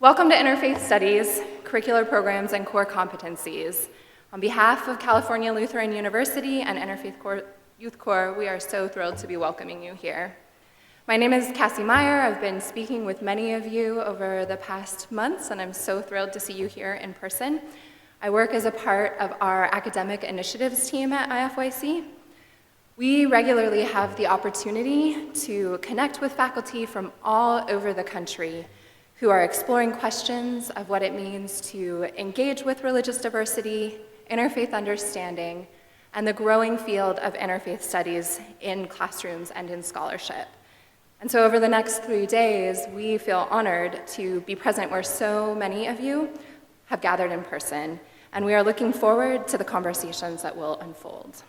Welcome to Interfaith Studies, Curricular Programs and Core Competencies. On behalf of California Lutheran University and Interfaith Youth Corps, we are so thrilled to be welcoming you here. My name is Cassie Meyer. I've been speaking with many of you over the past months, and I'm so thrilled to see you here in person. I work as a part of our academic initiatives team at IFYC. We regularly have the opportunity to connect with faculty from all over the country who are exploring questions of what it means to engage with religious diversity, interfaith understanding, and the growing field of interfaith studies in classrooms and in scholarship. And so over the next 3 days, we feel honored to be present where so many of you have gathered in person, and we are looking forward to the conversations that will unfold.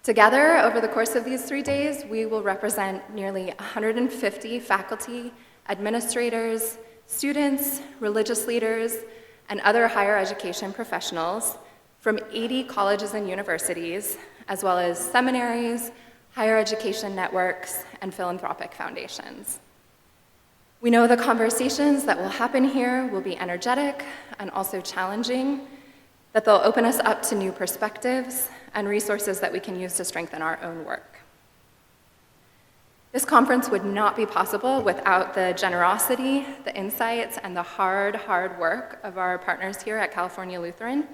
Together, over the course of these 3 days, we will represent nearly 150 faculty, administrators, students, religious leaders, and other higher education professionals from 80 colleges and universities, as well as seminaries, higher education networks, and philanthropic foundations. We know the conversations that will happen here will be energetic and also challenging, that they'll open us up to new perspectives and resources that we can use to strengthen our own work. This conference would not be possible without the generosity, the insights, and the hard work of our partners here at California Lutheran.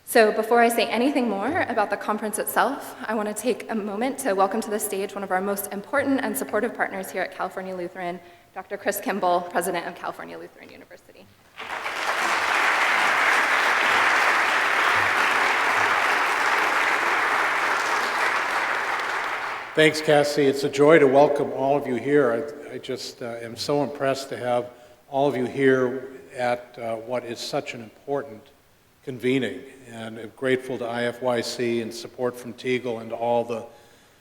So before I say anything more about the conference itself, I want to take a moment to welcome to the stage one of our most important and supportive partners here at California Lutheran, Dr. Chris Kimball, President of California Lutheran University. Thanks, Cassie. It's a joy to welcome all of you here. I just am so impressed to have all of you here at what is such an important convening, and I'm grateful to IFYC and support from Teagle and to all the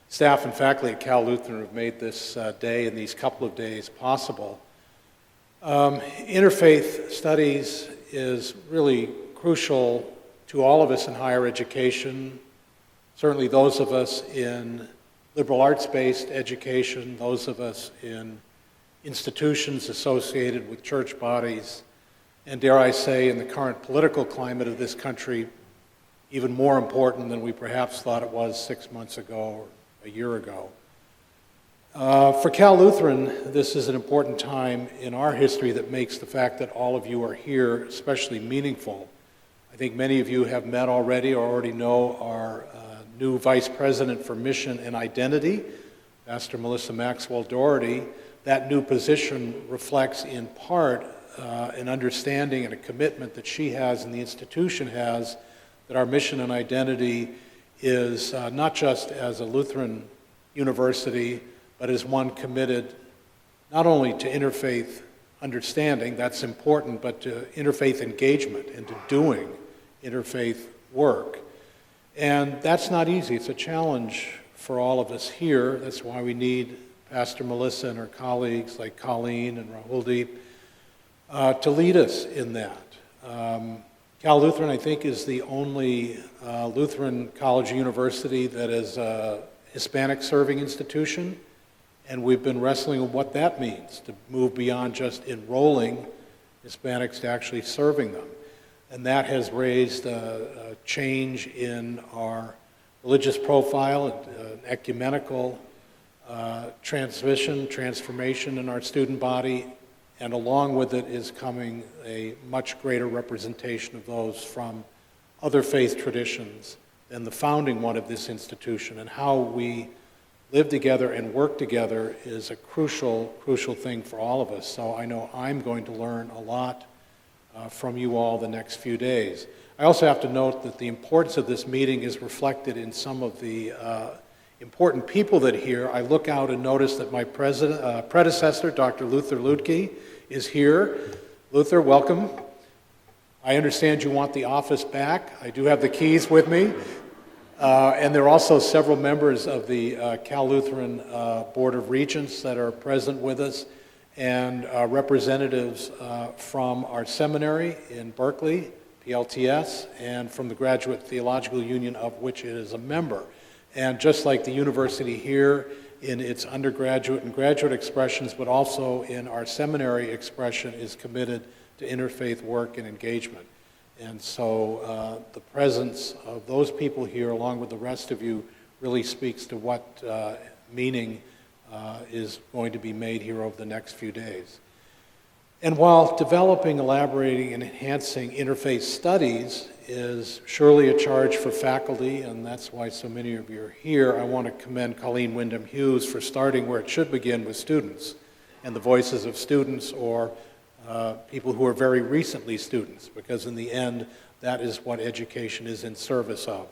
staff and faculty at Cal Lutheran who have made this day and these couple of days possible. Interfaith studies is really crucial to all of us in higher education, certainly those of us in liberal arts-based education, those of us in institutions associated with church bodies, and dare I say, in the current political climate of this country, even more important than we perhaps thought it was 6 months ago or a year ago. For Cal Lutheran, this is an important time in our history that makes the fact that all of you are here especially meaningful. I think many of you have met already or already know our new Vice President for Mission and Identity, Pastor Melissa Maxwell-Doherty. That new position reflects in part an understanding and a commitment that she has and the institution has that our mission and identity is not just as a Lutheran university, but as one committed not only to interfaith understanding, that's important, but to interfaith engagement and to doing interfaith work. And that's not easy. It's a challenge for all of us here. That's why we need Pastor Melissa and her colleagues like Colleen and Rahuldeep to lead us in that. Cal Lutheran, I think, is the only Lutheran college university that is a Hispanic serving institution, and we've been wrestling with what that means, to move beyond just enrolling Hispanics to actually serving them. And that has raised a change in our religious profile, an ecumenical transformation in our student body, and along with it is coming a much greater representation of those from other faith traditions than the founding one of this institution. And how we live together and work together is a crucial thing for all of us. So I know I'm going to learn a lot from you all the next few days. I also have to note that the importance of this meeting is reflected in some of the important people that are here. I look out and notice that my predecessor, Dr. Luther Lutke, is here. Luther, welcome. I understand you want the office back. I do have the keys with me. And there are also several members of the Cal Lutheran Board of Regents that are present with us, and representatives from our seminary in Berkeley, PLTS, and from the Graduate Theological Union, of which it is a member. And just like the university here in its undergraduate and graduate expressions, but also in our seminary expression, is committed to interfaith work and engagement. And so the presence of those people here, along with the rest of you, really speaks to what meaning is going to be made here over the next few days. And while developing, elaborating, and enhancing interfaith studies is surely a charge for faculty, and that's why so many of you are here, I want to commend Colleen Wyndham Hughes for starting where it should begin, with students and the voices of students, or people who are very recently students, because in the end, that is what education is in service of.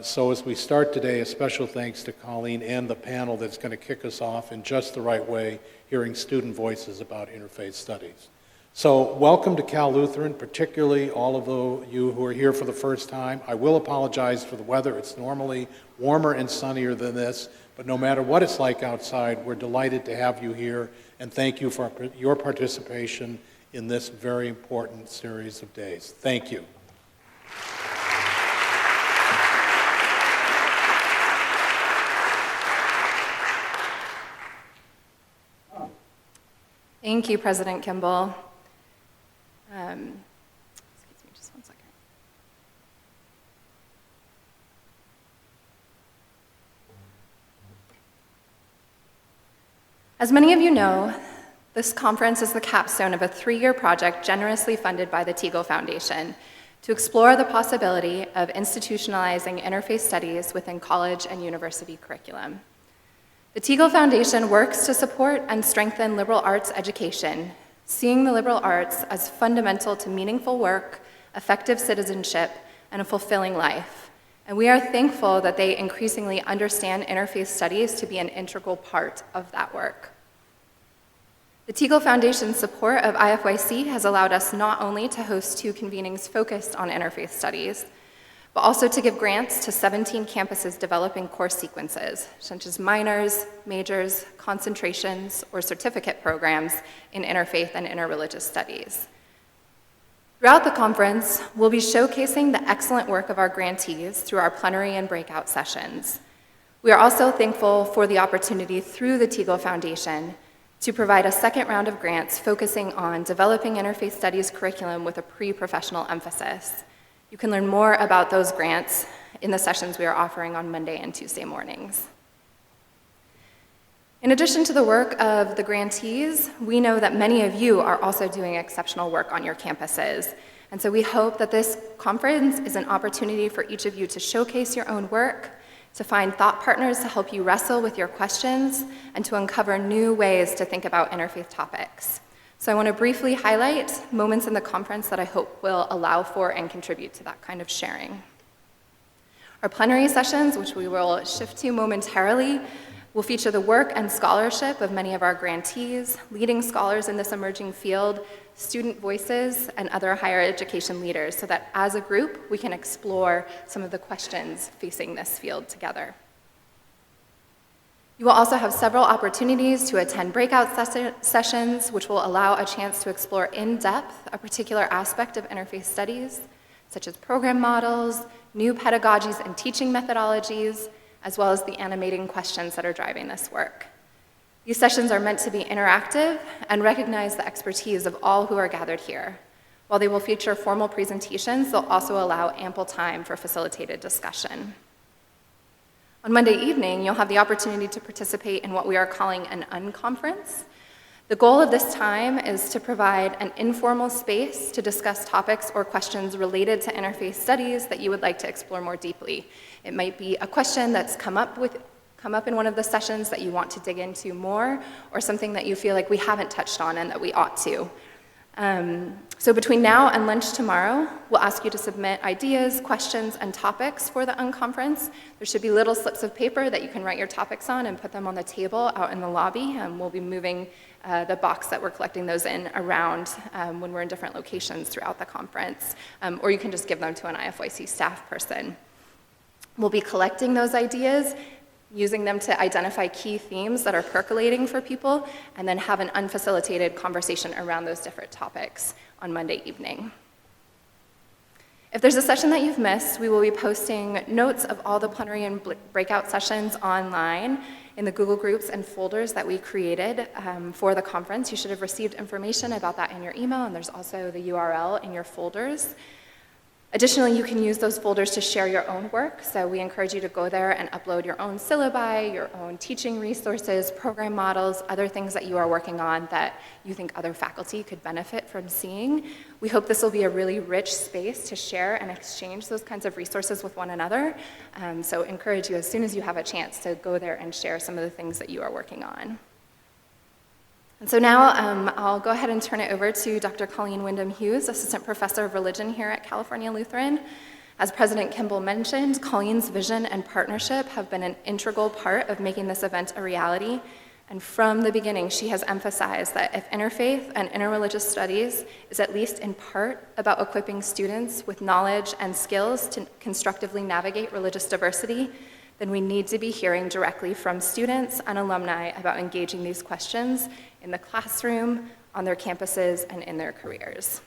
So as we start today, a special thanks to Colleen and the panel that's going to kick us off in just the right way, hearing student voices about interfaith studies. So welcome to Cal Lutheran, particularly all of you who are here for the first time. I will apologize for the weather. It's normally warmer and sunnier than this, but no matter what it's like outside, we're delighted to have you here, and thank you for your participation in this very important series of days. Thank you. Thank you, President Kimball. Excuse me just 1 second. As many of you know, this conference is the capstone of a 3-year project generously funded by the Teagle Foundation to explore the possibility of institutionalizing interfaith studies within college and university curriculum. The Teagle Foundation works to support and strengthen liberal arts education, seeing the liberal arts as fundamental to meaningful work, effective citizenship, and a fulfilling life. And we are thankful that they increasingly understand interfaith studies to be an integral part of that work. The Teagle Foundation's support of IFYC has allowed us not only to host 2 convenings focused on interfaith studies, but also to give grants to 17 campuses developing course sequences, such as minors, majors, concentrations, or certificate programs in interfaith and interreligious studies. Throughout the conference, we'll be showcasing the excellent work of our grantees through our plenary and breakout sessions. We are also thankful for the opportunity through the Teagle Foundation to provide a second round of grants focusing on developing interfaith studies curriculum with a pre-professional emphasis. You can learn more about those grants in the sessions we are offering on Monday and Tuesday mornings. In addition to the work of the grantees, we know that many of you are also doing exceptional work on your campuses. And so we hope that this conference is an opportunity for each of you to showcase your own work, to find thought partners to help you wrestle with your questions, and to uncover new ways to think about interfaith topics. So I want to briefly highlight moments in the conference that I hope will allow for and contribute to that kind of sharing. Our plenary sessions, which we will shift to momentarily, will feature the work and scholarship of many of our grantees, leading scholars in this emerging field, student voices, and other higher education leaders, so that as a group, we can explore some of the questions facing this field together. You will also have several opportunities to attend breakout sessions, which will allow a chance to explore in depth a particular aspect of interfaith studies, such as program models, new pedagogies and teaching methodologies, as well as the animating questions that are driving this work. These sessions are meant to be interactive and recognize the expertise of all who are gathered here. While they will feature formal presentations, they'll also allow ample time for facilitated discussion. On Monday evening, you'll have the opportunity to participate in what we are calling an unconference. The goal of this time is to provide an informal space to discuss topics or questions related to interfaith studies that you would like to explore more deeply. It might be a question that's come up in one of the sessions that you want to dig into more, or something that you feel like we haven't touched on and that we ought to. So between now and lunch tomorrow, we'll ask you to submit ideas, questions, and topics for the unconference. There should be little slips of paper that you can write your topics on and put them on the table out in the lobby, and we'll be moving the box that we're collecting those in around when we're in different locations throughout the conference, or you can just give them to an IFYC staff person. We'll be collecting those ideas, using them to identify key themes that are percolating for people, and then have an unfacilitated conversation around those different topics on Monday evening. If there's a session that you've missed, we will be posting notes of all the plenary and breakout sessions online, in the Google Groups and folders that we created for the conference. You should have received information about that in your email, and there's also the URL in your folders. Additionally, you can use those folders to share your own work, so we encourage you to go there and upload your own syllabi, your own teaching resources, program models, other things that you are working on that you think other faculty could benefit from seeing. We hope this will be a really rich space to share and exchange those kinds of resources with one another, so encourage you as soon as you have a chance to go there and share some of the things that you are working on. And so now I'll go ahead and turn it over to Dr. Colleen Wyndham-Hughes, Assistant Professor of Religion here at California Lutheran. As President Kimball mentioned, Colleen's vision and partnership have been an integral part of making this event a reality. And from the beginning, she has emphasized that if interfaith and interreligious studies is at least in part about equipping students with knowledge and skills to constructively navigate religious diversity, then we need to be hearing directly from students and alumni about engaging these questions in the classroom, on their campuses, and in their careers.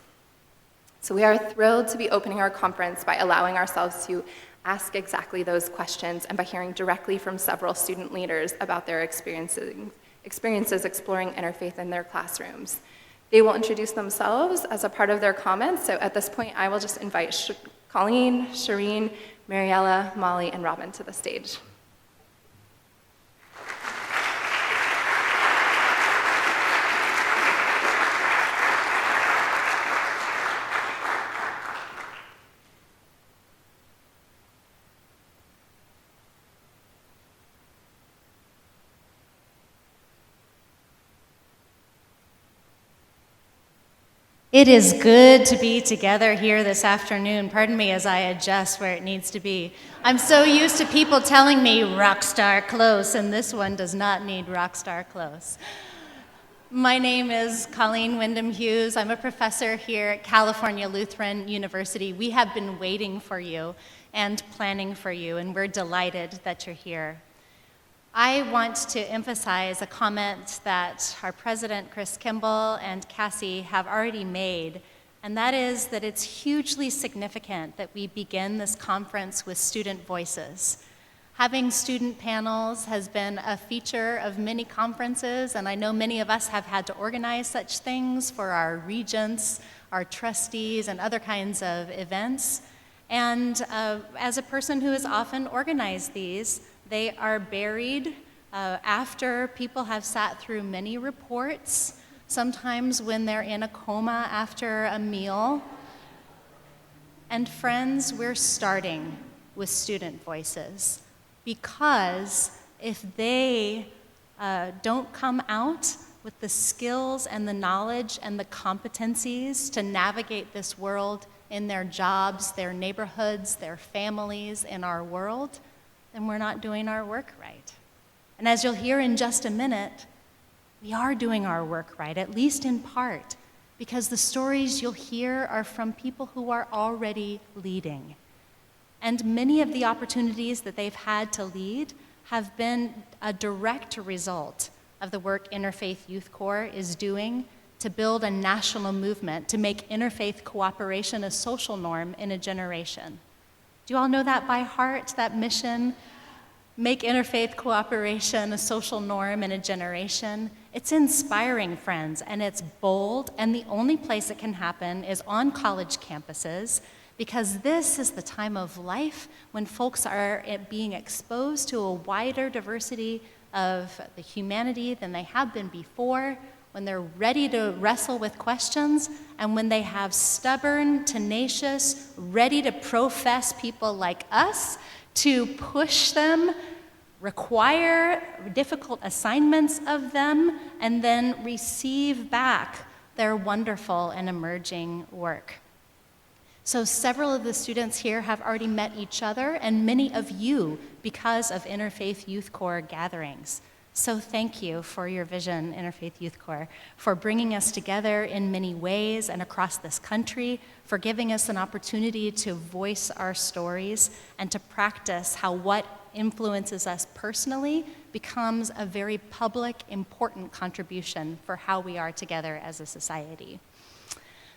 So we are thrilled to be opening our conference by allowing ourselves to ask exactly those questions and by hearing directly from several student leaders about their experiences exploring interfaith in their classrooms. They will introduce themselves as a part of their comments, so at this point I will just invite Colleen, Shireen, Mariella, Molly, and Robin to the stage. It is good to be together here this afternoon. Pardon me as I adjust where it needs to be. I'm so used to people telling me rock star close, and this one does not need rock star close. My name is Colleen Wyndham-Hughes. I'm a professor here at California Lutheran University. We have been waiting for you and planning for you, and we're delighted that you're here. I want to emphasize a comment that our president, Chris Kimball, and Cassie have already made, and that is that it's hugely significant that we begin this conference with student voices. Having student panels has been a feature of many conferences, and I know many of us have had to organize such things for our regents, our trustees, and other kinds of events. And as a person who has often organized these, they are buried after people have sat through many reports, sometimes when they're in a coma after a meal. And friends, we're starting with student voices, because if they don't come out with the skills and the knowledge and the competencies to navigate this world in their jobs, their neighborhoods, their families, in our world, then we're not doing our work right. And as you'll hear in just a minute, we are doing our work right, at least in part, because the stories you'll hear are from people who are already leading. And many of the opportunities that they've had to lead have been a direct result of the work Interfaith Youth Corps is doing to build a national movement to make interfaith cooperation a social norm in a generation. Do you all know that by heart, that mission? Make interfaith cooperation a social norm in a generation. It's inspiring, friends, and it's bold, and the only place it can happen is on college campuses, because this is the time of life when folks are being exposed to a wider diversity of the humanity than they have been before, when they're ready to wrestle with questions, and when they have stubborn, tenacious, ready to profess people like us to push them, require difficult assignments of them, and then receive back their wonderful and emerging work. So several of the students here have already met each other, and many of you because of Interfaith Youth Corps gatherings. So thank you for your vision, Interfaith Youth Corps, for bringing us together in many ways and across this country, for giving us an opportunity to voice our stories and to practice how what influences us personally becomes a very public, important contribution for how we are together as a society.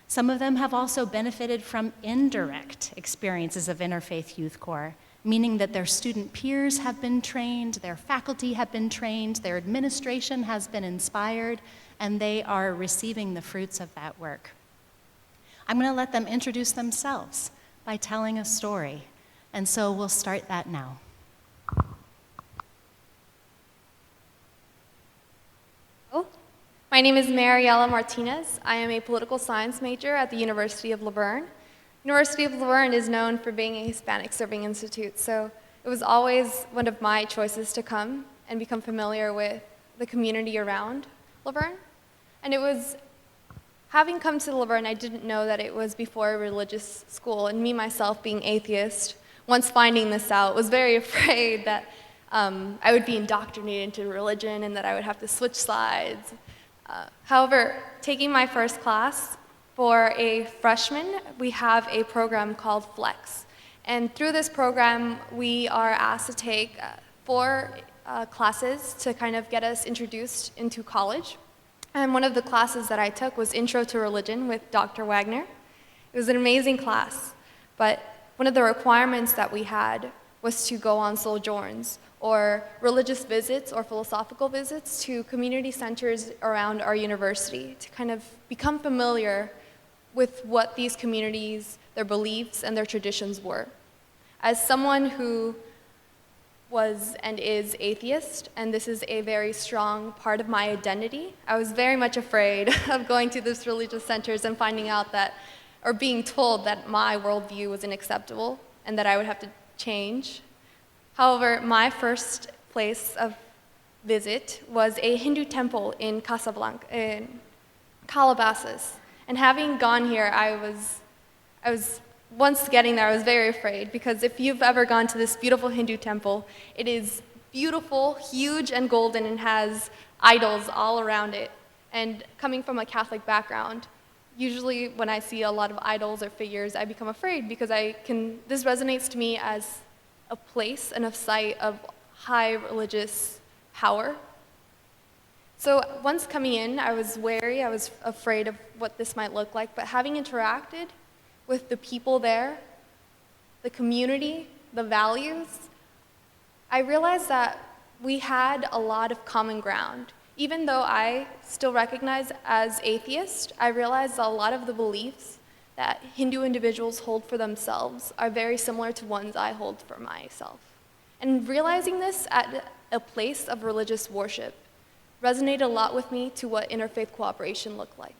Some of them have also benefited from indirect experiences of Interfaith Youth Corps. meaning that their student peers have been trained, their faculty have been trained, their administration has been inspired, and they are receiving the fruits of that work. I'm going to let them introduce themselves by telling a story, and so we'll start that now. My name is Mariela Martinez. I am a political science major at the University of La Verne. University of La Verne is known for being a Hispanic serving institute, so it was always one of my choices to come and become familiar with the community around La Verne. And it was, having come to La Verne, I didn't know that it was before a religious school, and me myself being atheist, once finding this out, was very afraid that I would be indoctrinated into religion and that I would have to switch sides. However, taking my first class, for a freshman, we have a program called Flex. And through this program, we are asked to take 4 classes to kind of get us introduced into college. And one of the classes that I took was Intro to Religion with Dr. Wagner. It was an amazing class, but one of the requirements that we had was to go on sojourns, or religious visits or philosophical visits to community centers around our university to kind of become familiar with what these communities, their beliefs, and their traditions were. As someone who was and is atheist, and this is a very strong part of my identity, I was very much afraid of going to these religious centers and finding out that, or being told that my worldview was unacceptable and that I would have to change. However, my first place of visit was a Hindu temple in Casablanca, in Calabasas. And having gone here, I was once getting there, I was very afraid, because if you've ever gone to this beautiful Hindu temple, it is beautiful, huge, and golden, and has idols all around it. And coming from a Catholic background, usually when I see a lot of idols or figures, I become afraid, because this resonates to me as a place and a site of high religious power. So once coming in, I was wary, I was afraid of what this might look like, but having interacted with the people there, the community, the values, I realized that we had a lot of common ground. Even though I still recognize as atheist, I realized a lot of the beliefs that Hindu individuals hold for themselves are very similar to ones I hold for myself. And realizing this at a place of religious worship resonated a lot with me to what interfaith cooperation looked like.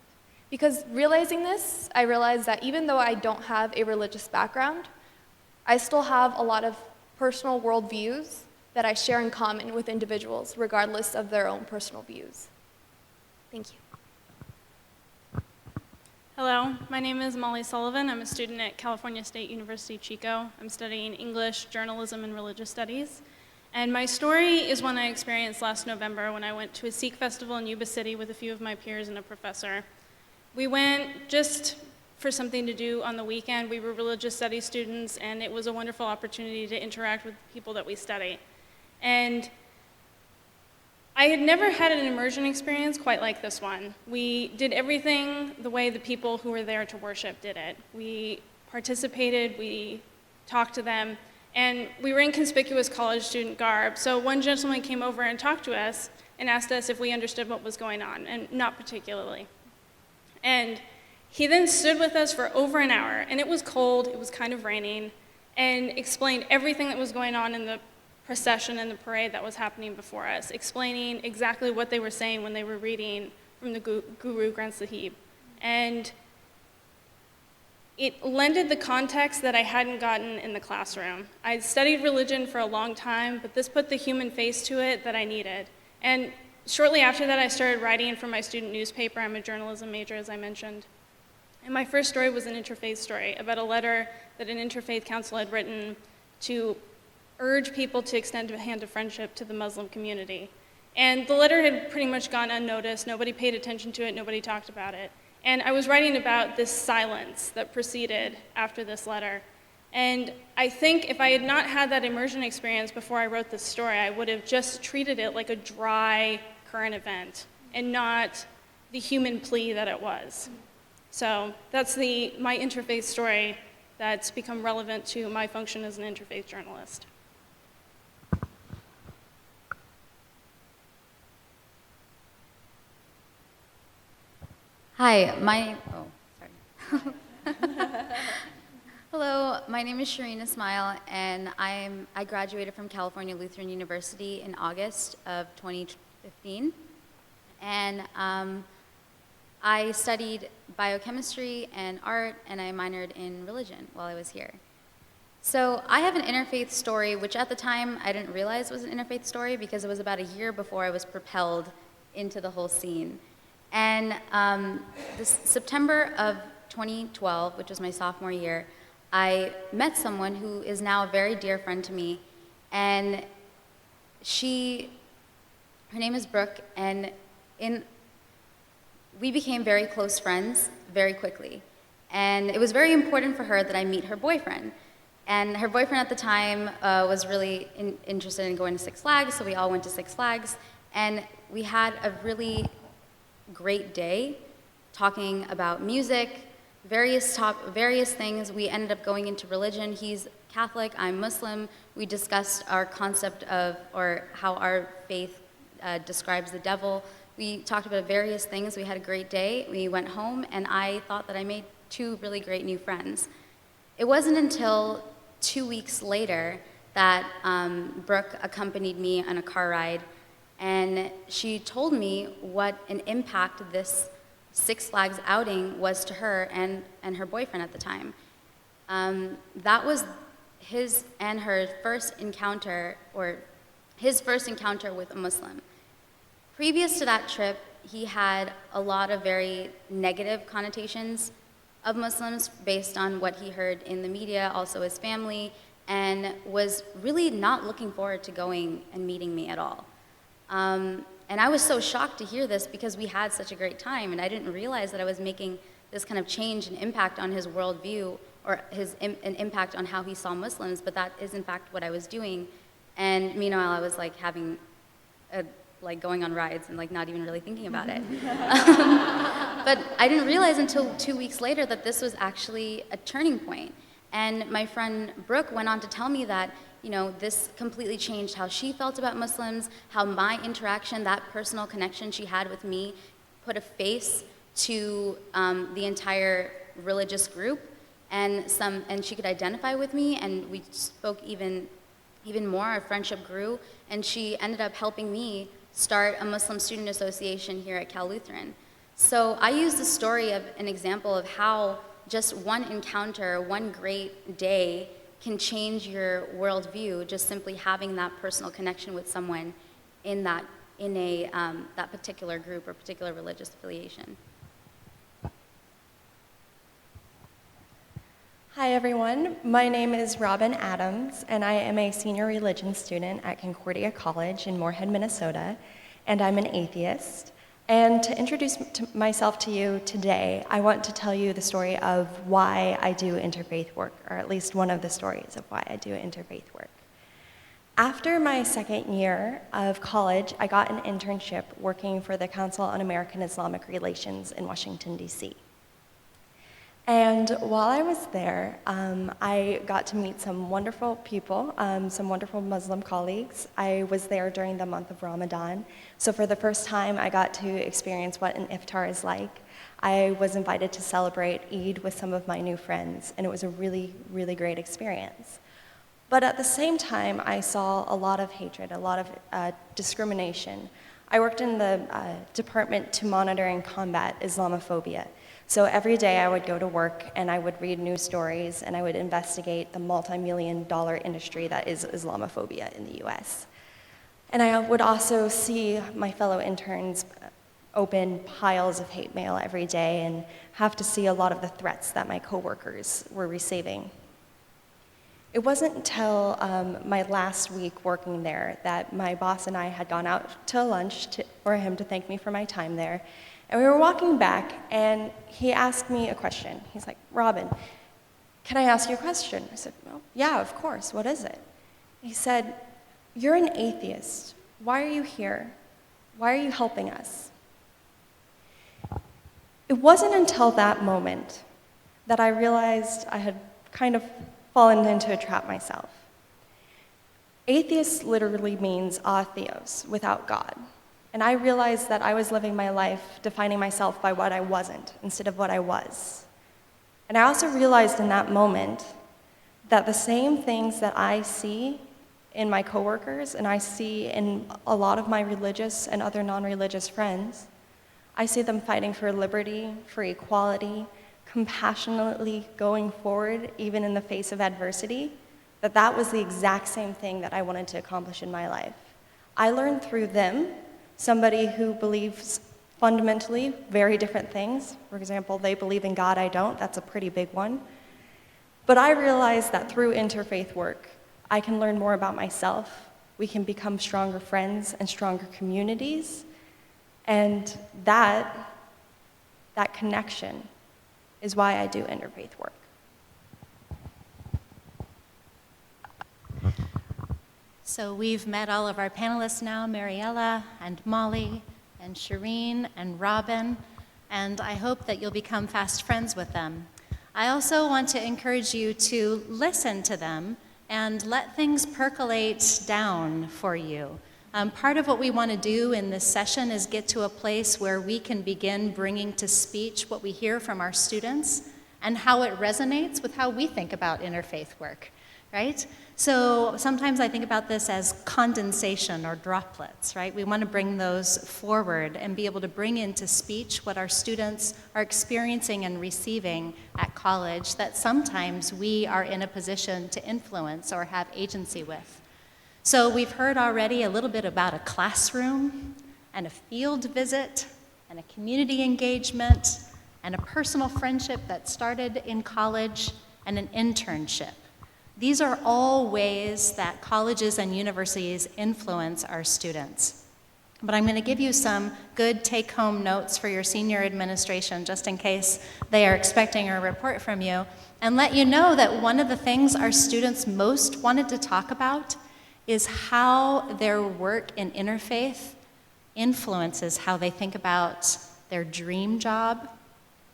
Because realizing this, I realized that even though I don't have a religious background, I still have a lot of personal worldviews that I share in common with individuals, regardless of their own personal views. Thank you. Hello, my name is Molly Sullivan. I'm a student at California State University, Chico. I'm studying English, journalism, and religious studies. And my story is one I experienced last November when I went to a Sikh festival in Yuba City with a few of my peers and a professor. We went just for something to do on the weekend. We were religious studies students, and it was a wonderful opportunity to interact with people that we study. And I had never had an immersion experience quite like this one. We did everything the way the people who were there to worship did it. We participated, we talked to them, and we were in conspicuous college student garb. So one gentleman came over and talked to us and asked us if we understood what was going on, and not particularly. And he then stood with us for over an hour, and it was cold, it was kind of raining, and explained everything that was going on in the procession and the parade that was happening before us, explaining exactly what they were saying when they were reading from the Guru Granth Sahib. And it lended the context that I hadn't gotten in the classroom. I'd studied religion for a long time, but this put the human face to it that I needed. And shortly after that, I started writing for my student newspaper. I'm a journalism major, as I mentioned. And my first story was an interfaith story about a letter that an interfaith council had written to urge people to extend a hand of friendship to the Muslim community. And the letter had pretty much gone unnoticed. Nobody paid attention to it. Nobody talked about it. And I was writing about this silence that proceeded after this letter. And I think if I had not had that immersion experience before I wrote this story, I would have just treated it like a dry current event and not the human plea that it was. So that's my interfaith story that's become relevant to my function as an interfaith journalist. Hi, Hello, my name is Shireen Ismail, and I graduated from California Lutheran University in August of 2015. And I studied biochemistry and art, and I minored in religion while I was here. So I have an interfaith story, which at the time I didn't realize was an interfaith story because it was about a year before I was propelled into the whole scene. And this September of 2012, which was my sophomore year, I met someone who is now a very dear friend to me, and her name is Brooke, and we became very close friends very quickly. And it was very important for her that I meet her boyfriend. And her boyfriend at the time was really interested in going to Six Flags, so we all went to Six Flags, and we had a really great day talking about music, various things. We ended up going into religion. He's Catholic, I'm Muslim. We discussed our concept of, or how our faith describes the devil. We talked about various things. We had a great day. We went home, and I thought that I made 2 really great new friends. It wasn't until 2 weeks later that Brooke accompanied me on a car ride, and she told me what an impact this Six Flags outing was to her and her boyfriend at the time. That was his and her first encounter, or his first encounter with a Muslim. Previous to that trip, he had a lot of very negative connotations of Muslims based on what he heard in the media, also his family, and was really not looking forward to going and meeting me at all. And I was so shocked to hear this because we had such a great time, and I didn't realize that I was making this kind of change and impact on his worldview, or an impact on how he saw Muslims, but that is in fact what I was doing. And meanwhile, I was like going on rides and like not even really thinking about it. But I didn't realize until 2 weeks later that this was actually a turning point. And my friend Brooke went on to tell me that, you know, this completely changed how she felt about Muslims, how my interaction, that personal connection she had with me, put a face to the entire religious group, and she could identify with me, and we spoke even more. Our friendship grew, and she ended up helping me start a Muslim student association here at Cal Lutheran. So I use the story of an example of how just one encounter, one great day, can change your worldview, just simply having that personal connection with someone in that particular group or particular religious affiliation. Hi everyone, my name is Robin Adams, and I am a senior religion student at Concordia College in Moorhead, Minnesota, and I'm an atheist. And to introduce myself to you today, I want to tell you the story of why I do interfaith work, or at least one of the stories of why I do interfaith work. After my second year of college, I got an internship working for the Council on American Islamic Relations in Washington, D.C. And while I was there, I got to meet some wonderful people, some wonderful Muslim colleagues. I was there during the month of Ramadan, so for the first time I got to experience what an iftar is like. I was invited to celebrate Eid with some of my new friends, and it was a really, really great experience. But at the same time, I saw a lot of hatred, a lot of discrimination. I worked in the department to monitor and combat Islamophobia. So every day I would go to work and I would read news stories and I would investigate the multi-million-dollar industry that is Islamophobia in the US. And I would also see my fellow interns open piles of hate mail every day and have to see a lot of the threats that my coworkers were receiving. It wasn't until my last week working there that my boss and I had gone out to lunch for him to thank me for my time there. And we were walking back, and he asked me a question. He's like, "Robin, can I ask you a question?" I said, "Well, yeah, of course. What is it?" He said, "You're an atheist. Why are you here? Why are you helping us?" It wasn't until that moment that I realized I had kind of fallen into a trap myself. Atheist literally means atheos, without God. And I realized that I was living my life defining myself by what I wasn't instead of what I was. And I also realized in that moment that the same things that I see in my coworkers and I see in a lot of my religious and other non-religious friends, I see them fighting for liberty, for equality, compassionately going forward even in the face of adversity, that was the exact same thing that I wanted to accomplish in my life. I learned through them, somebody who believes fundamentally very different things. For example, they believe in God, I don't. That's a pretty big one. But I realized that through interfaith work, I can learn more about myself. We can become stronger friends and stronger communities. And that connection is why I do interfaith work. So we've met all of our panelists now, Mariella and Molly and Shireen and Robin, and I hope that you'll become fast friends with them. I also want to encourage you to listen to them and let things percolate down for you. Part of what we want to do in this session is get to a place where we can begin bringing to speech what we hear from our students and how it resonates with how we think about interfaith work, right? So sometimes I think about this as condensation or droplets, right? We want to bring those forward and be able to bring into speech what our students are experiencing and receiving at college that sometimes we are in a position to influence or have agency with. So we've heard already a little bit about a classroom and a field visit and a community engagement and a personal friendship that started in college and an internship. These are all ways that colleges and universities influence our students. But I'm going to give you some good take-home notes for your senior administration, just in case they are expecting a report from you, and let you know that one of the things our students most wanted to talk about is how their work in interfaith influences how they think about their dream job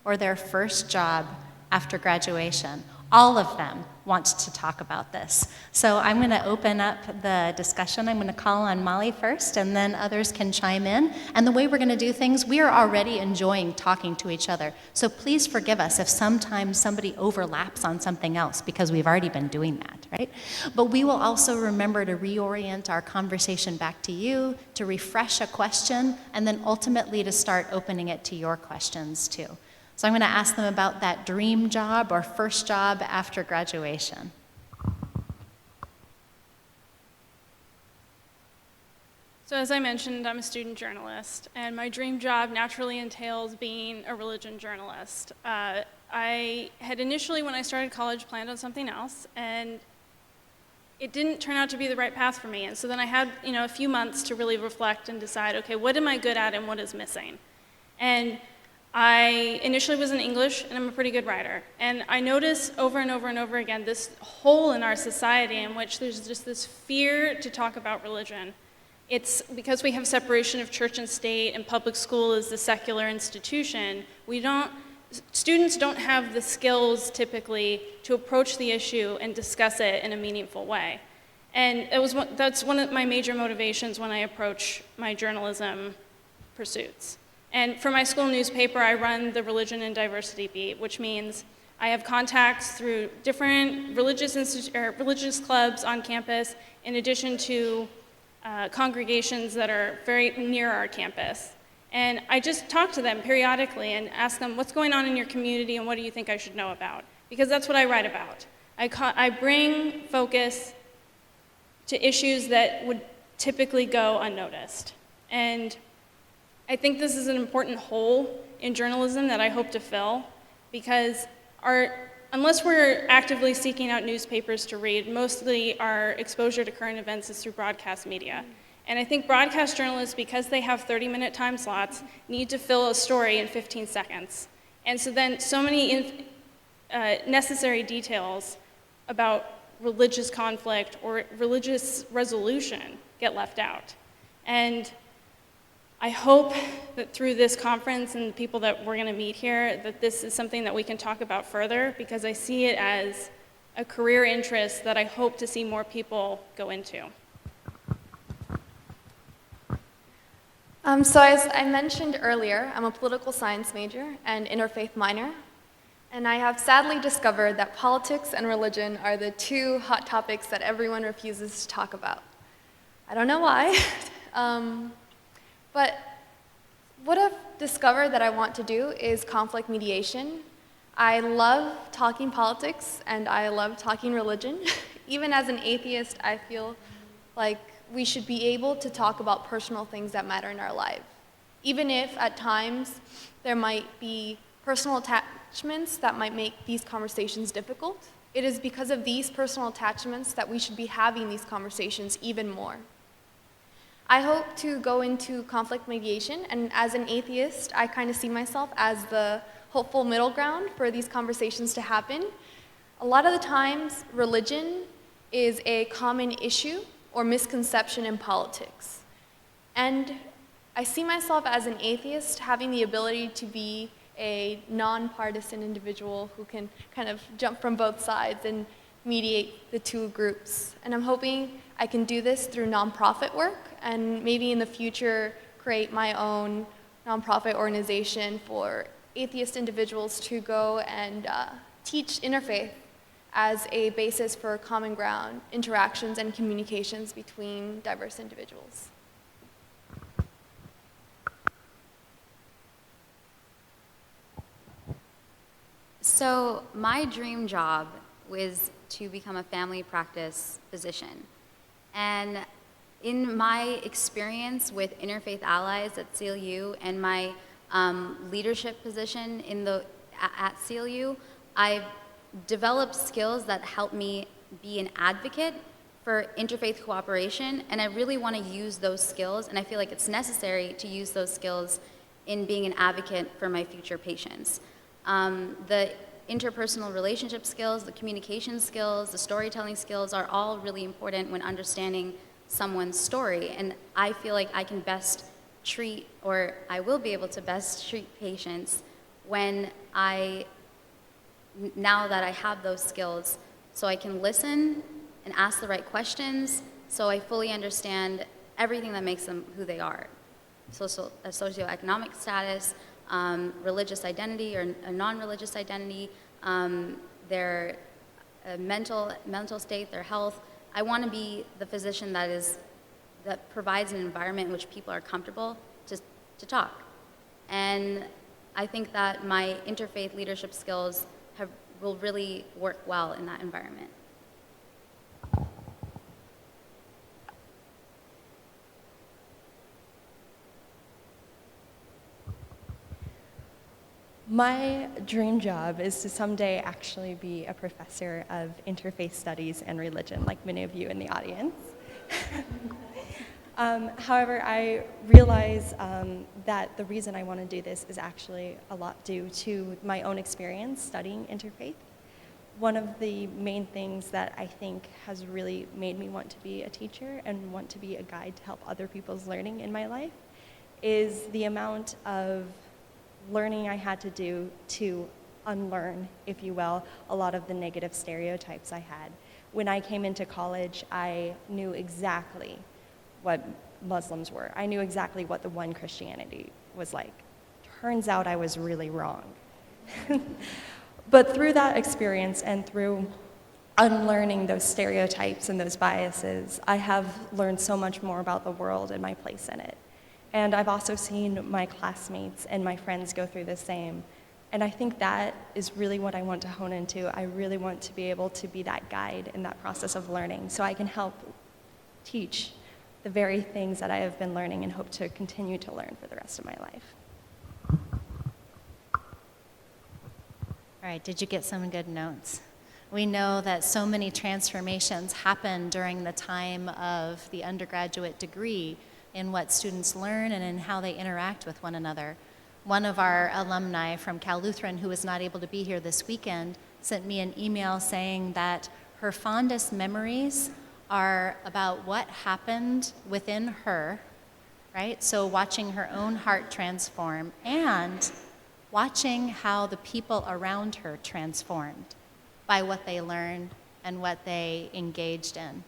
or their first job after graduation. All of them want to talk about this. So I'm going to open up the discussion. I'm going to call on Molly first, and then others can chime in. And the way we're going to do things, we are already enjoying talking to each other. So please forgive us if sometimes somebody overlaps on something else, because we've already been doing that, right? But we will also remember to reorient our conversation back to you, to refresh a question, and then ultimately to start opening it to your questions too. So I'm going to ask them about that dream job or first job after graduation. So as I mentioned, I'm a student journalist, and my dream job naturally entails being a religion journalist. I had initially, when I started college, planned on something else, and it didn't turn out to be the right path for me. And so then I had, a few months to really reflect and decide, okay, what am I good at and what is missing? And I initially was in English, and I'm a pretty good writer. And I noticed over and over and over again this hole in our society in which there's just this fear to talk about religion. It's because we have separation of church and state, and public school is the secular institution. Students don't have the skills typically to approach the issue and discuss it in a meaningful way. And that's one of my major motivations when I approach my journalism pursuits. And for my school newspaper, I run the religion and diversity beat, which means I have contacts through different religious clubs on campus, in addition to congregations that are very near our campus. And I just talk to them periodically and ask them, what's going on in your community and what do you think I should know about? Because that's what I write about. I bring focus to issues that would typically go unnoticed. And I think this is an important hole in journalism that I hope to fill, because unless we're actively seeking out newspapers to read, mostly our exposure to current events is through broadcast media. And I think broadcast journalists, because they have 30-minute time slots, need to fill a story in 15 seconds. And so then so many necessary details about religious conflict or religious resolution get left out. And I hope that through this conference and the people that we're going to meet here, that this is something that we can talk about further, because I see it as a career interest that I hope to see more people go into. So as I mentioned earlier, I'm a political science major and interfaith minor, and I have sadly discovered that politics and religion are the two hot topics that everyone refuses to talk about. I don't know why, but what I've discovered that I want to do is conflict mediation. I love talking politics and I love talking religion. Even as an atheist, I feel like we should be able to talk about personal things that matter in our life. Even if at times there might be personal attachments that might make these conversations difficult, it is because of these personal attachments that we should be having these conversations even more. I hope to go into conflict mediation, and as an atheist, I kind of see myself as the hopeful middle ground for these conversations to happen. A lot of the times, religion is a common issue or misconception in politics. And I see myself as an atheist having the ability to be a nonpartisan individual who can kind of jump from both sides and mediate the two groups. And I'm hoping I can do this through nonprofit work and maybe in the future create my own nonprofit organization for atheist individuals to go and teach interfaith as a basis for common ground interactions and communications between diverse individuals. So my dream job was to become a family practice physician. And in my experience with Interfaith Allies at CLU and my leadership position at CLU, I've developed skills that help me be an advocate for interfaith cooperation, and I really want to use those skills, and I feel like it's necessary to use those skills in being an advocate for my future patients. The interpersonal relationship skills, the communication skills, the storytelling skills are all really important when understanding someone's story, and I feel like I can best treat, or I will be able to best treat patients now that I have those skills, so I can listen and ask the right questions, so I fully understand everything that makes them who they are. Socioeconomic status, religious identity or a non-religious identity, their mental state, their health. I want to be the physician that provides an environment in which people are comfortable to talk. And I think that my interfaith leadership skills will really work well in that environment. My dream job is to someday actually be a professor of interfaith studies and religion, like many of you in the audience. However, I realize that the reason I want to do this is actually a lot due to my own experience studying interfaith. One of the main things that I think has really made me want to be a teacher and want to be a guide to help other people's learning in my life is the amount of learning I had to do to unlearn, if you will, a lot of the negative stereotypes I had. When I came into college, I knew exactly what Muslims were. I knew exactly what the one Christianity was like. Turns out I was really wrong. But through that experience and through unlearning those stereotypes and those biases, I have learned so much more about the world and my place in it. And I've also seen my classmates and my friends go through the same. And I think that is really what I want to hone into. I really want to be able to be that guide in that process of learning so I can help teach the very things that I have been learning and hope to continue to learn for the rest of my life. All right, did you get some good notes? We know that so many transformations happen during the time of the undergraduate degree in what students learn and in how they interact with one another. One of our alumni from Cal Lutheran, who was not able to be here this weekend, sent me an email saying that her fondest memories are about what happened within her, right? So watching her own heart transform and watching how the people around her transformed by what they learned and what they engaged in.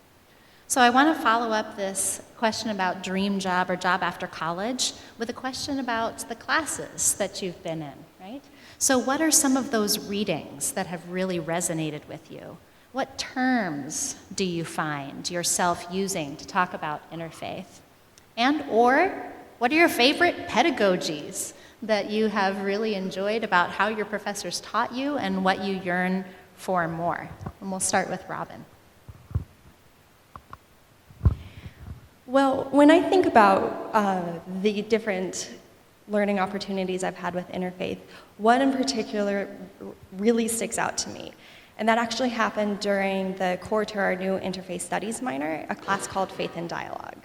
So I want to follow up this question about dream job or job after college with a question about the classes that you've been in, right? So what are some of those readings that have really resonated with you? What terms do you find yourself using to talk about interfaith? And or what are your favorite pedagogies that you have really enjoyed about how your professors taught you and what you yearn for more? And we'll start with Robin. Well, when I think about the different learning opportunities I've had with Interfaith, one in particular really sticks out to me. And that actually happened during the core to our new Interfaith Studies minor, a class called Faith and Dialogue.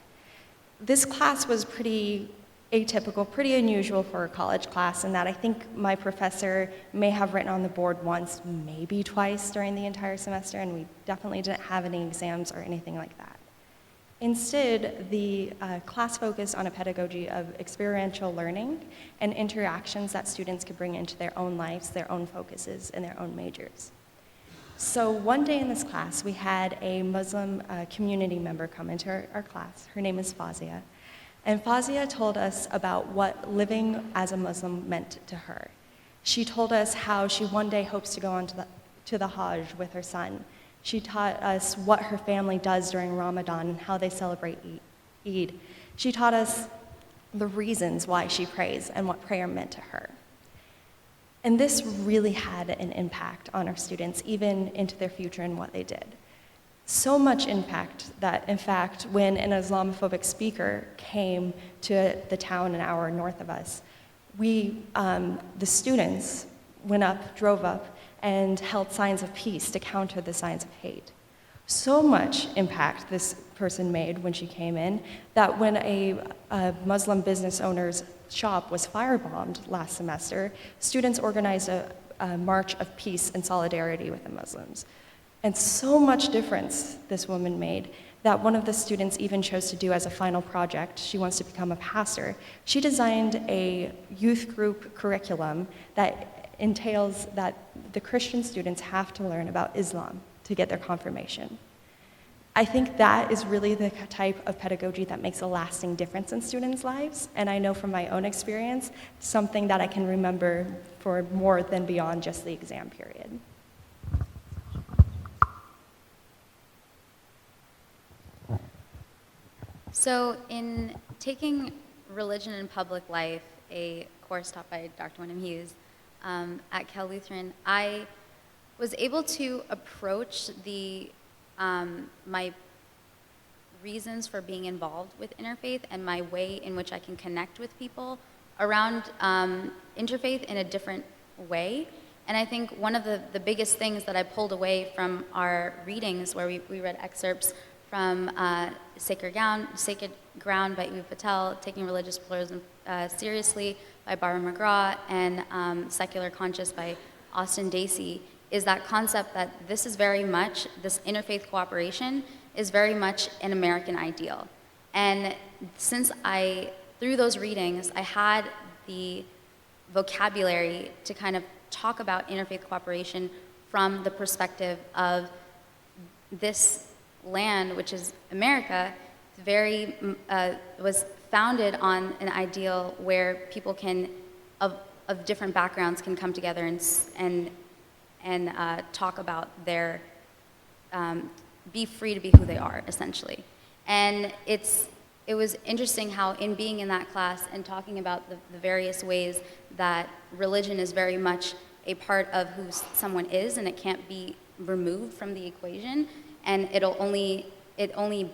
This class was pretty atypical, pretty unusual for a college class in that I think my professor may have written on the board once, maybe twice during the entire semester, and we definitely didn't have any exams or anything like that. Instead, the class focused on a pedagogy of experiential learning and interactions that students could bring into their own lives, their own focuses, and their own majors. So one day in this class, we had a Muslim community member come into our class. Her name is Fazia. And Fazia told us about what living as a Muslim meant to her. She told us how she one day hopes to go on to the Hajj with her son. She taught us what her family does during Ramadan and how they celebrate Eid. She taught us the reasons why she prays and what prayer meant to her. And this really had an impact on our students, even into their future and what they did. So much impact that, in fact, when an Islamophobic speaker came to the town an hour north of us, the students went up, drove up, and held signs of peace to counter the signs of hate. So much impact this person made when she came in that when a Muslim business owner's shop was firebombed last semester, students organized a march of peace and solidarity with the Muslims. And so much difference this woman made that one of the students even chose to do as a final project. She wants to become a pastor. She designed a youth group curriculum that entails that the Christian students have to learn about Islam to get their confirmation. I think that is really the type of pedagogy that makes a lasting difference in students' lives, and I know from my own experience, something that I can remember for more than beyond just the exam period. So in taking Religion in Public Life, a course taught by Dr. Wyndham Hughes at Cal Lutheran, I was able to approach my reasons for being involved with Interfaith and my way in which I can connect with people around Interfaith in a different way. And I think one of the biggest things that I pulled away from our readings, where we read excerpts from Sacred Ground by Uwe Patel, Taking Religious Pluralism Seriously by Barbara McGraw, and Secular Conscious by Austin Dacey, is that concept that this interfaith cooperation is very much an American ideal. And through those readings, I had the vocabulary to kind of talk about interfaith cooperation from the perspective of this land, which is America, was founded on an ideal where people of different backgrounds can come together and talk about be free to be who they are, essentially. And it was interesting how in being in that class and talking about the various ways that religion is very much a part of who someone is, and it can't be removed from the equation, and it only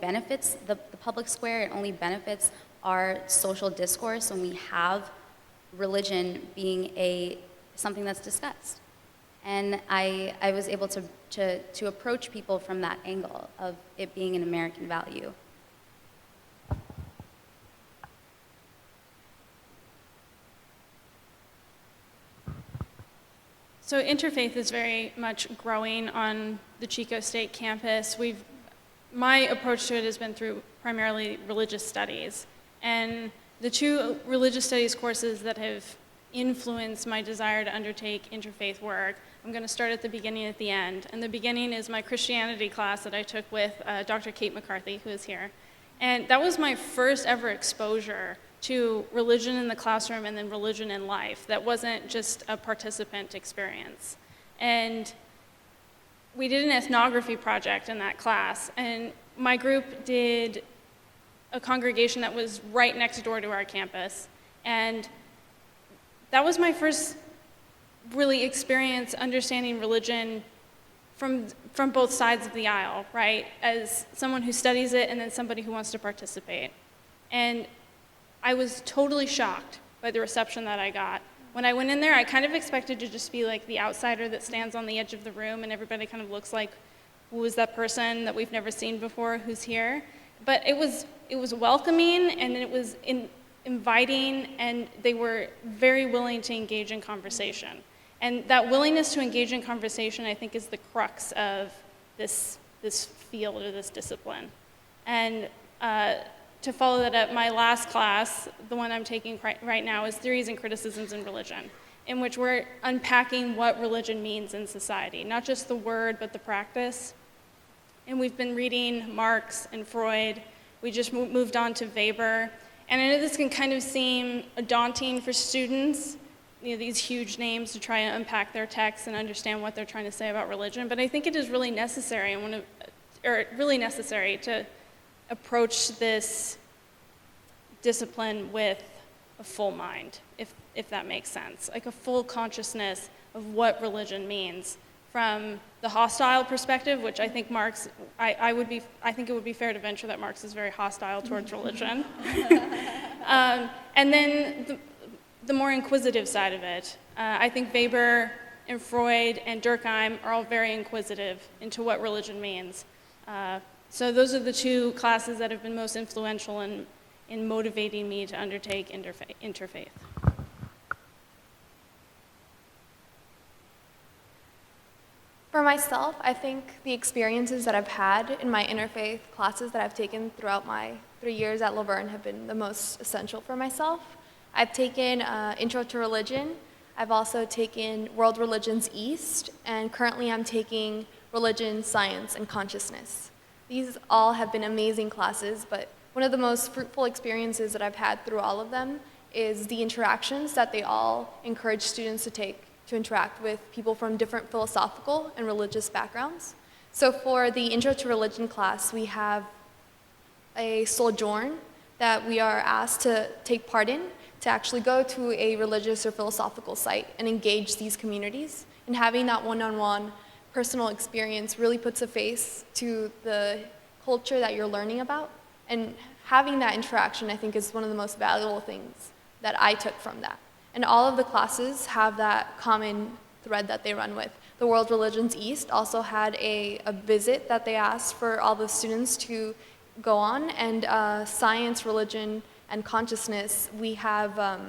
benefits the public square, it only benefits our social discourse when we have religion being something that's discussed. And I was able to approach people from that angle of it being an American value. So Interfaith is very much growing on the Chico State campus. My approach to it has been through primarily religious studies. And the two religious studies courses that have influenced my desire to undertake interfaith work. I'm going to start at the beginning and at the end. And the beginning is my Christianity class that I took with Dr. Kate McCarthy, who is here. And that was my first ever exposure to religion in the classroom and then religion in life. That wasn't just a participant experience. And we did an ethnography project in that class, and my group did a congregation that was right next door to our campus. And that was my first really experience understanding religion from both sides of the aisle, right? As someone who studies it and then somebody who wants to participate. And I was totally shocked by the reception that I got. When I went in there, I kind of expected to just be like the outsider that stands on the edge of the room and everybody kind of looks like, who is that person that we've never seen before who's here? But it was welcoming, and it was inviting, and they were very willing to engage in conversation. And that willingness to engage in conversation, I think, is the crux of this field or this discipline. And to follow that up, my last class, the one I'm taking right now, is Theories and Criticisms in Religion, in which we're unpacking what religion means in society, not just the word, but the practice. And we've been reading Marx and Freud. We just moved on to Weber. And I know this can kind of seem daunting for students, these huge names, to try and unpack their texts and understand what they're trying to say about religion, but I think it is really necessary, to approach this discipline with a full mind, if that makes sense, like a full consciousness of what religion means from the hostile perspective, which I think Marx, I think it would be fair to venture that Marx is very hostile towards religion, and then the more inquisitive side of it. I think Weber and Freud and Durkheim are all very inquisitive into what religion means. So those are the two classes that have been most influential in motivating me to undertake Interfaith. For myself, I think the experiences that I've had in my interfaith classes that I've taken throughout my 3 years at Laverne have been the most essential for myself. I've taken Intro to Religion. I've also taken World Religions East, and currently I'm taking Religion, Science, and Consciousness. These all have been amazing classes, but one of the most fruitful experiences that I've had through all of them is the interactions that they all encourage students to take to interact with people from different philosophical and religious backgrounds. So for the Intro to Religion class, we have a sojourn that we are asked to take part in, to actually go to a religious or philosophical site and engage these communities. And having that one-on-one personal experience really puts a face to the culture that you're learning about. And having that interaction, I think, is one of the most valuable things that I took from that. And all of the classes have that common thread that they run with. The World Religions East also had a visit that they asked for all the students to go on, and Science, Religion, and Consciousness, we have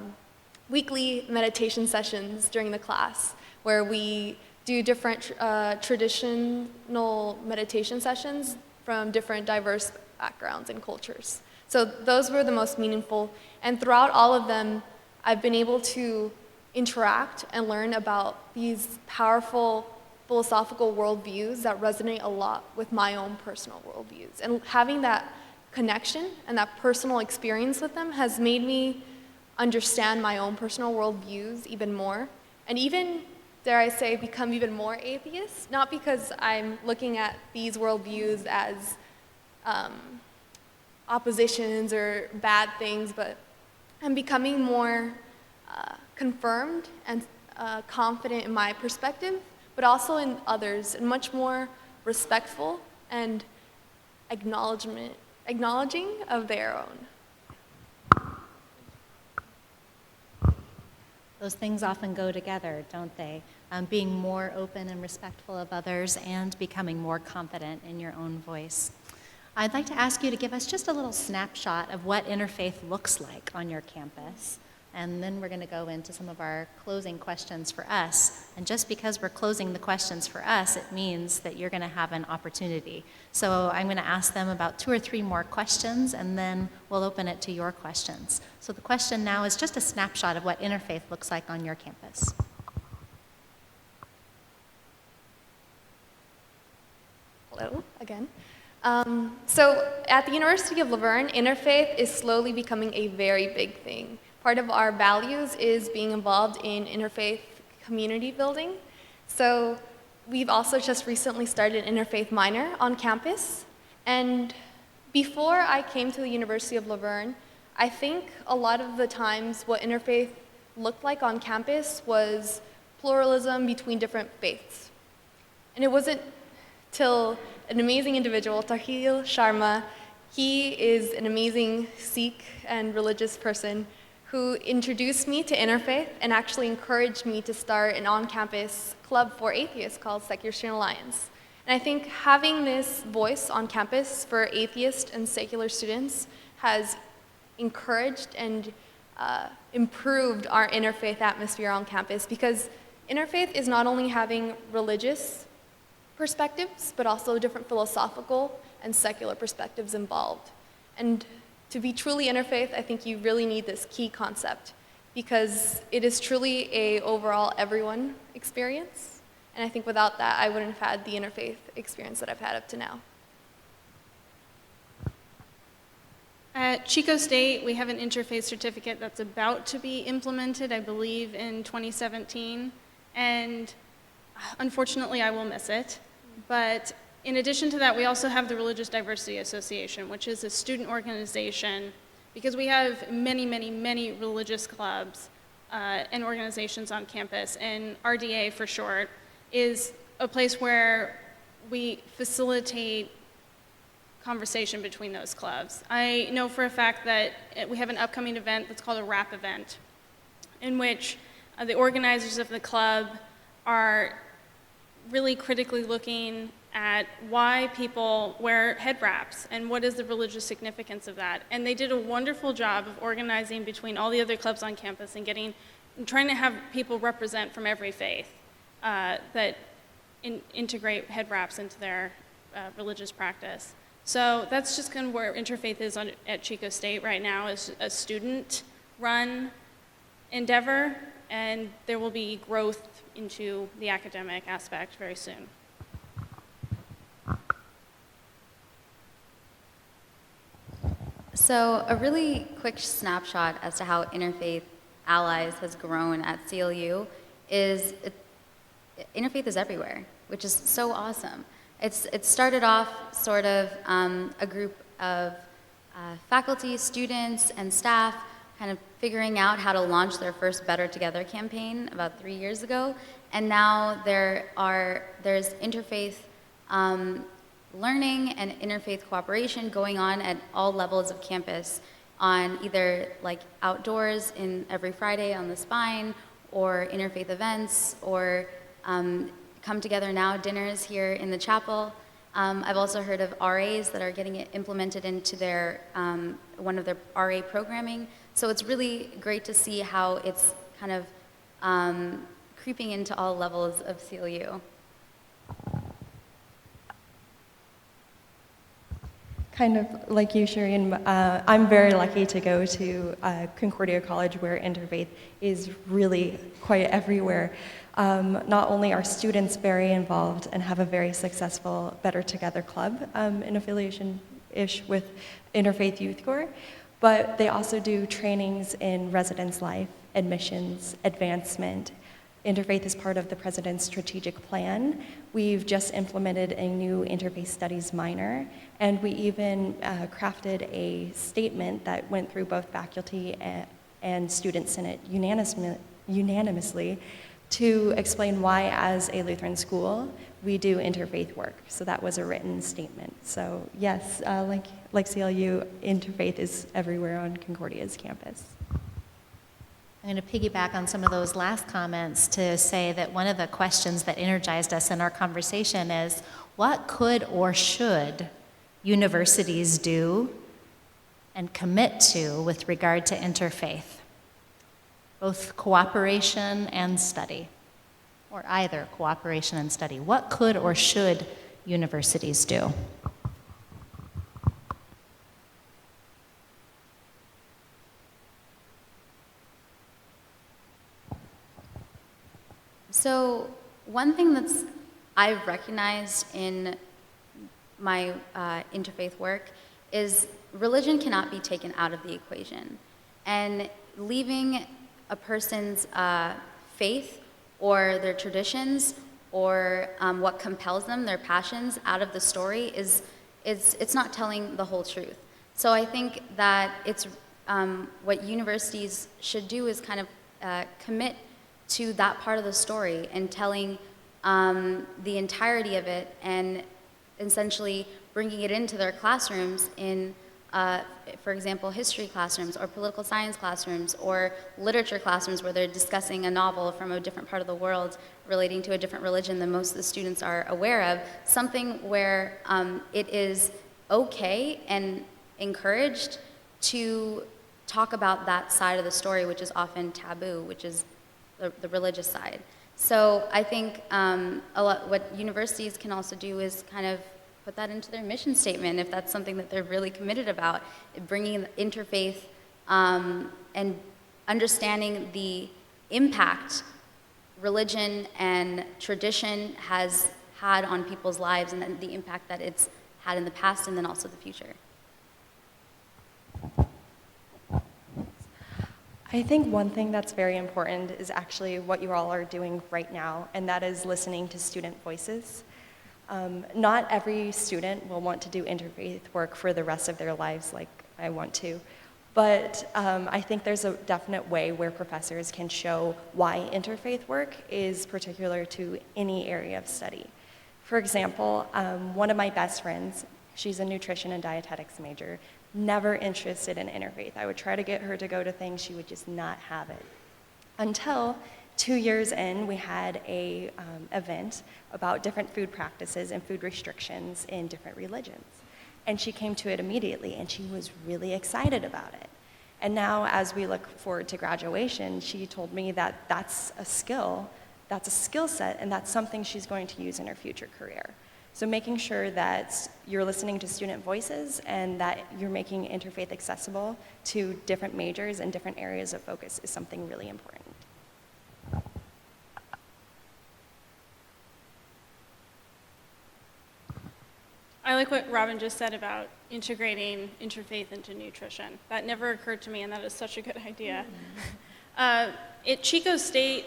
weekly meditation sessions during the class where we do different traditional meditation sessions from different diverse backgrounds and cultures. So those were the most meaningful, and throughout all of them, I've been able to interact and learn about these powerful philosophical worldviews that resonate a lot with my own personal worldviews. And having that connection and that personal experience with them has made me understand my own personal worldviews even more, and even, dare I say, become even more atheist, not because I'm looking at these worldviews as oppositions or bad things, but I'm becoming more confirmed and confident in my perspective, but also in others, and much more respectful and acknowledging of their own. Those things often go together, don't they? Being more open and respectful of others and becoming more confident in your own voice. I'd like to ask you to give us just a little snapshot of what interfaith looks like on your campus. And then we're going to go into some of our closing questions for us. And just because we're closing the questions for us, it means that you're going to have an opportunity. So I'm going to ask them about 2 or 3 more questions, and then we'll open it to your questions. So the question now is just a snapshot of what Interfaith looks like on your campus. Hello again. So at the University of Laverne, Interfaith is slowly becoming a very big thing. Part of our values is being involved in interfaith community building. So we've also just recently started an Interfaith minor on campus. And before I came to the University of Laverne, I think a lot of the times what Interfaith looked like on campus was pluralism between different faiths. And it wasn't till an amazing individual, Tahil Sharma, he is an amazing Sikh and religious person who introduced me to Interfaith and actually encouraged me to start an on-campus club for atheists called Secular Student Alliance. And I think having this voice on campus for atheist and secular students has encouraged and improved our interfaith atmosphere on campus, because Interfaith is not only having religious perspectives, but also different philosophical and secular perspectives involved. And to be truly interfaith, I think you really need this key concept, because it is truly a overall everyone experience. And I think without that, I wouldn't have had the interfaith experience that I've had up to now. At Chico State, we have an interfaith certificate that's about to be implemented, I believe, in 2017. And unfortunately, I will miss it. But in addition to that, we also have the Religious Diversity Association, which is a student organization, because we have many, many, many religious clubs and organizations on campus, and RDA for short is a place where we facilitate conversation between those clubs. I know for a fact that we have an upcoming event that's called a RAP event, in which the organizers of the club are really critically looking at why people wear head wraps and what is the religious significance of that. And they did a wonderful job of organizing between all the other clubs on campus and trying to have people represent from every faith that integrate head wraps into their religious practice. So that's just kind of where Interfaith is at Chico State right now, is a student-run endeavor, and there will be growth into the academic aspect very soon. So a really quick snapshot as to how Interfaith Allies has grown at CLU is Interfaith is everywhere, which is so awesome. It started off sort of a group of faculty, students, and staff kind of figuring out how to launch their first Better Together campaign about 3 years ago. And now there's interfaith learning and interfaith cooperation going on at all levels of campus, on either like outdoors in every Friday on the Spine, or interfaith events, or come together now dinners here in the chapel. I've also heard of RAs that are getting it implemented into their one of their RA programming. So it's really great to see how it's kind of creeping into all levels of CLU. Kind of like you, Shireen, I'm very lucky to go to Concordia College, where Interfaith is really quite everywhere. Not only are students very involved and have a very successful Better Together Club in affiliation-ish with Interfaith Youth Corps, but they also do trainings in residence life, admissions, advancement. Interfaith is part of the President's strategic plan. We've just implemented a new Interfaith Studies minor, and we even crafted a statement that went through both faculty and student senate unanimously to explain why, as a Lutheran school, we do interfaith work. So that was a written statement. So yes, like CLU, interfaith is everywhere on Concordia's campus. I'm going to piggyback on some of those last comments to say that one of the questions that energized us in our conversation is, what could or should universities do and commit to with regard to interfaith? both cooperation and study, or either cooperation and study. What could or should universities do? So one thing I've recognized in my interfaith work is religion cannot be taken out of the equation. And leaving a person's faith or their traditions or what compels them, their passions, out of the story it's not telling the whole truth. So I think that it's what universities should do is kind of commit to that part of the story and telling the entirety of it and essentially bringing it into their classrooms in, for example, history classrooms or political science classrooms or literature classrooms where they're discussing a novel from a different part of the world relating to a different religion than most of the students are aware of, something where it is okay and encouraged to talk about that side of the story, which is often taboo, which is the religious side. So I think what universities can also do is kind of put that into their mission statement if that's something that they're really committed about, bringing interfaith and understanding the impact religion and tradition has had on people's lives and then the impact that it's had in the past and then also the future. I think one thing that's very important is actually what you all are doing right now, and that is listening to student voices. Not every student will want to do interfaith work for the rest of their lives like I want to, but I think there's a definite way where professors can show why interfaith work is particular to any area of study. For example, one of my best friends, she's a nutrition and dietetics major, never interested in interfaith. I would try to get her to go to things, she would just not have it. Until 2 years in, we had a event about different food practices and food restrictions in different religions. And she came to it immediately, and she was really excited about it. And now, as we look forward to graduation, she told me that that's a skill set, and that's something she's going to use in her future career. So making sure that you're listening to student voices and that you're making interfaith accessible to different majors and different areas of focus is something really important. I like what Robin just said about integrating interfaith into nutrition. That never occurred to me, and that is such a good idea. At Chico State,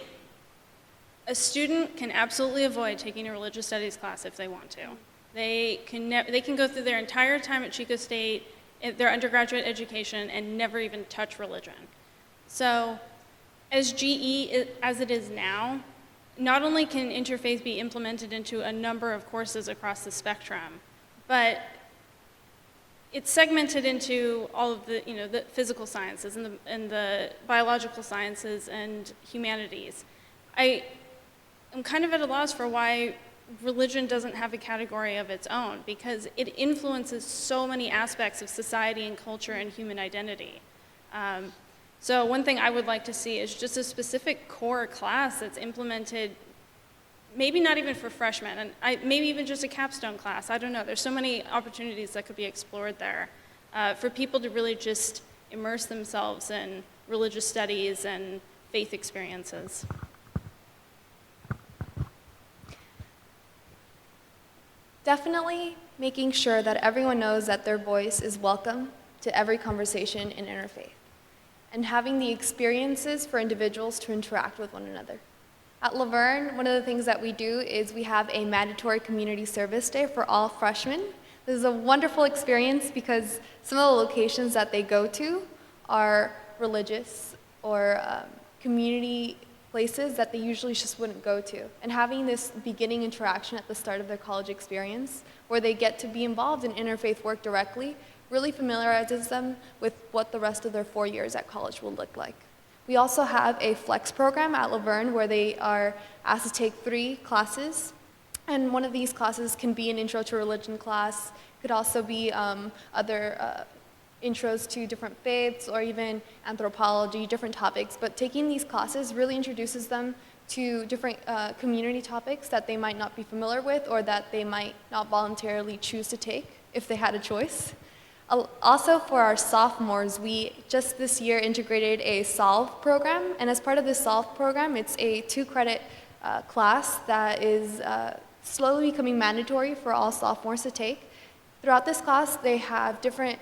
a student can absolutely avoid taking a religious studies class if they want to. They can go through their entire time at Chico State, their undergraduate education, and never even touch religion. So as GE as it is now, not only can interfaith be implemented into a number of courses across the spectrum, but it's segmented into all of the, the physical sciences and the biological sciences and humanities. I'm kind of at a loss for why religion doesn't have a category of its own, because it influences so many aspects of society and culture and human identity. So one thing I would like to see is just a specific core class that's implemented, maybe not even for freshmen, and maybe even just a capstone class. I don't know. There's so many opportunities that could be explored there for people to really just immerse themselves in religious studies and faith experiences. Definitely making sure that everyone knows that their voice is welcome to every conversation in interfaith, and having the experiences for individuals to interact with one another. At Laverne, one of the things that we do is we have a mandatory community service day for all freshmen. This is a wonderful experience because some of the locations that they go to are religious or community places that they usually just wouldn't go to. And having this beginning interaction at the start of their college experience where they get to be involved in interfaith work directly really familiarizes them with what the rest of their 4 years at college will look like. We also have a flex program at Laverne where they are asked to take 3 classes. And one of these classes can be an intro to religion class, could also be other intros to different faiths or even anthropology, different topics. But taking these classes really introduces them to different community topics that they might not be familiar with or that they might not voluntarily choose to take if they had a choice. Also, for our sophomores, we just this year integrated a SOLVE program, and as part of the SOLVE program, it's a 2-credit class that is slowly becoming mandatory for all sophomores to take. Throughout this class, they have different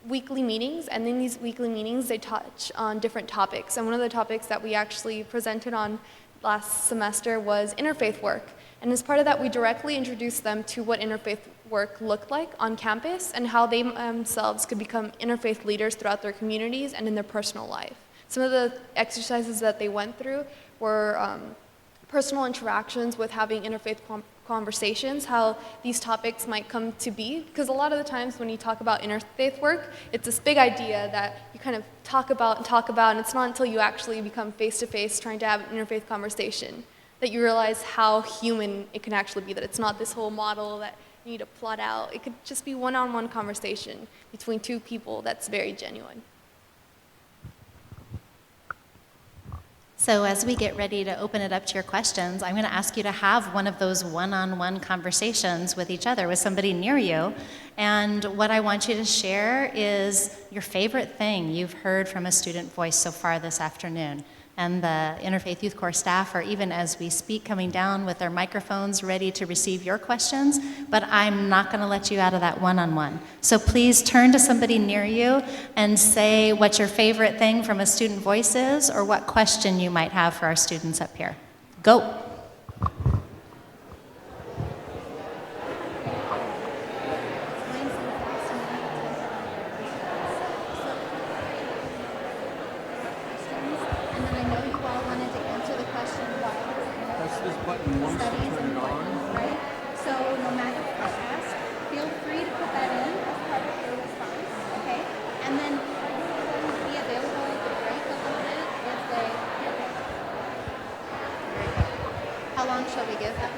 weekly meetings, and in these weekly meetings, they touch on different topics. And one of the topics that we actually presented on last semester was interfaith work. And as part of that, we directly introduced them to what interfaith work looked like on campus and how they themselves could become interfaith leaders throughout their communities and in their personal life. Some of the exercises that they went through were personal interactions with having interfaith conversations, how these topics might come to be, because a lot of the times when you talk about interfaith work, it's this big idea that you kind of talk about, and it's not until you actually become face-to-face trying to have an interfaith conversation that you realize how human it can actually be, that it's not this whole model that you need to plot out. It could just be one-on-one conversation between two people that's very genuine. So as we get ready to open it up to your questions, I'm going to ask you to have one of those one-on-one conversations with each other, with somebody near you. And what I want you to share is your favorite thing you've heard from a student voice so far this afternoon. And the Interfaith Youth Corps staff are, even as we speak, coming down with their microphones ready to receive your questions, but I'm not going to let you out of that one-on-one. So please turn to somebody near you and say what your favorite thing from a student voice is, or what question you might have for our students up here. Go. How long shall we give them?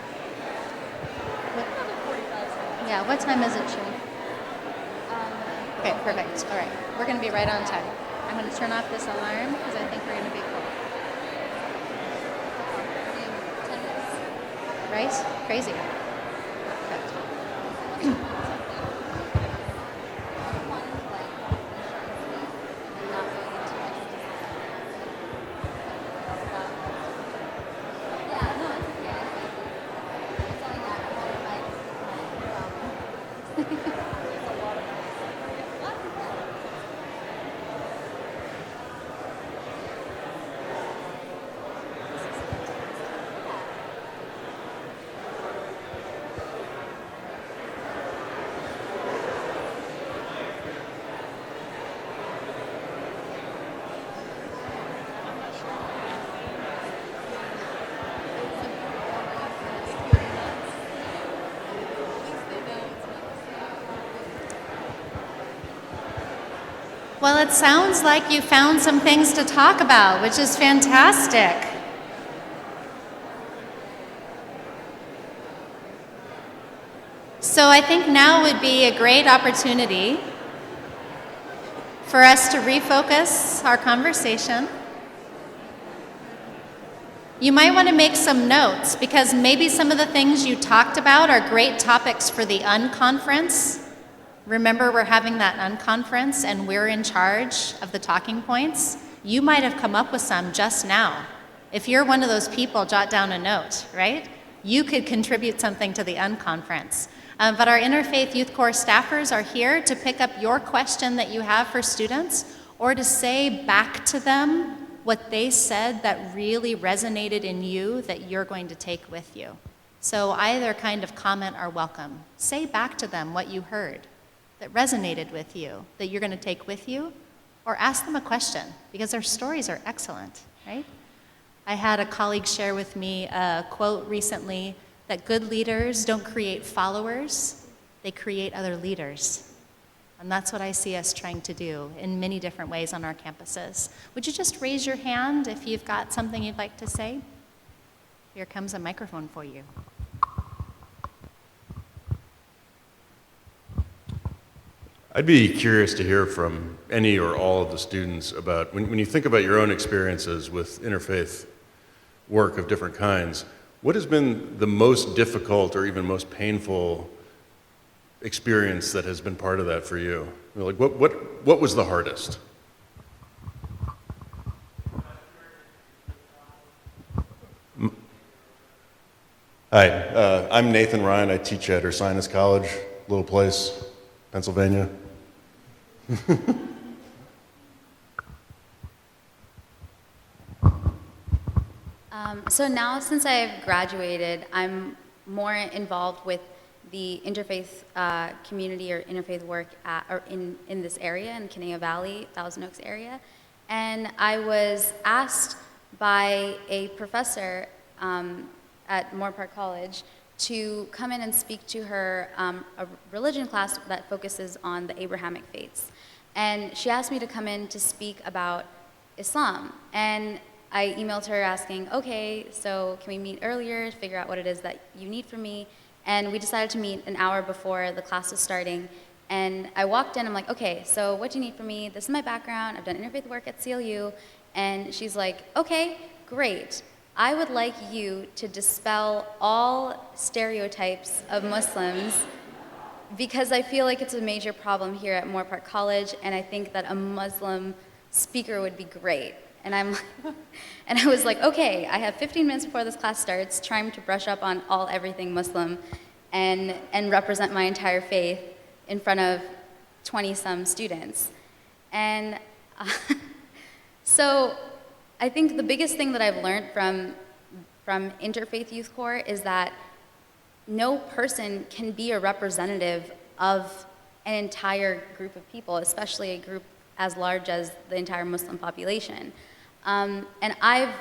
Yeah, what time is it, Shay? Okay, perfect. All right. We're going to be right on time. I'm going to turn off this alarm because I think we're going to be cool. 10 minutes. Right? Crazy. Perfect. Well, it sounds like you found some things to talk about, which is fantastic. So I think now would be a great opportunity for us to refocus our conversation. You might want to make some notes, because maybe some of the things you talked about are great topics for the unconference. Remember, we're having that unconference and we're in charge of the talking points. You might have come up with some just now. If you're one of those people, jot down a note, right? You could contribute something to the unconference. But our Interfaith Youth Corps staffers are here to pick up your question that you have for students, or to say back to them what they said that really resonated in you that you're going to take with you. So either kind of comment are welcome. Say back to them what you heard that resonated with you, that you're going to take with you, or ask them a question, because their stories are excellent, right? I had a colleague share with me a quote recently that good leaders don't create followers, they create other leaders. And that's what I see us trying to do in many different ways on our campuses. Would you just raise your hand if you've got something you'd like to say? Here comes a microphone for you. I'd be curious to hear from any or all of the students about, when you think about your own experiences with interfaith work of different kinds, what has been the most difficult or even most painful experience that has been part of that for you? Like, what was the hardest? Hi, I'm Nathan Ryan. I teach at Ursinus College, little place, Pennsylvania. So now, since I've graduated, I'm more involved with the interfaith community or interfaith work in this area, in Canea Valley, Thousand Oaks area. And I was asked by a professor at Moore Park College to come in and speak to her a religion class that focuses on the Abrahamic faiths. And she asked me to come in to speak about Islam. And I emailed her asking, okay, so can we meet earlier, figure out what it is that you need from me? And we decided to meet an hour before the class was starting. And I walked in, I'm like, okay, so what do you need from me? This is my background, I've done interfaith work at CLU. And she's like, okay, great. I would like you to dispel all stereotypes of Muslims because I feel like it's a major problem here at Moore Park College, and I think that a Muslim speaker would be great. And I was like, okay, I have 15 minutes before this class starts, trying to brush up on everything Muslim and represent my entire faith in front of 20-some students. And so I think the biggest thing that I've learned from Interfaith Youth Corps is that no person can be a representative of an entire group of people, especially a group as large as the entire Muslim population. And I've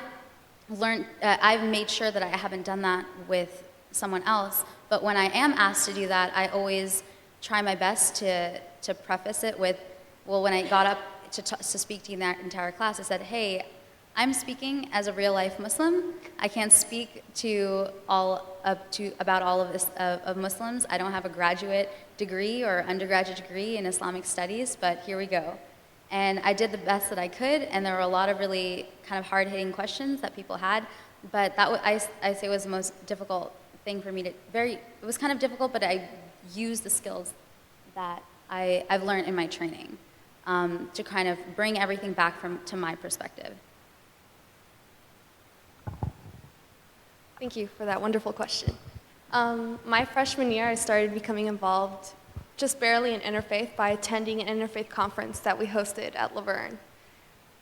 made sure that I haven't done that with someone else, but when I am asked to do that, I always try my best to preface it with, well, when I got up to speak to that entire class, I said, hey, I'm speaking as a real-life Muslim. I can't speak about all of this of Muslims. I don't have a graduate degree or undergraduate degree in Islamic studies, but here we go. And I did the best that I could, and there were a lot of really kind of hard-hitting questions that people had, but that I say was the most difficult thing for me it was kind of difficult, but I used the skills that I've learned in my training to kind of bring everything back to my perspective. Thank you for that wonderful question. My freshman year, I started becoming involved just barely in interfaith by attending an interfaith conference that we hosted at Laverne.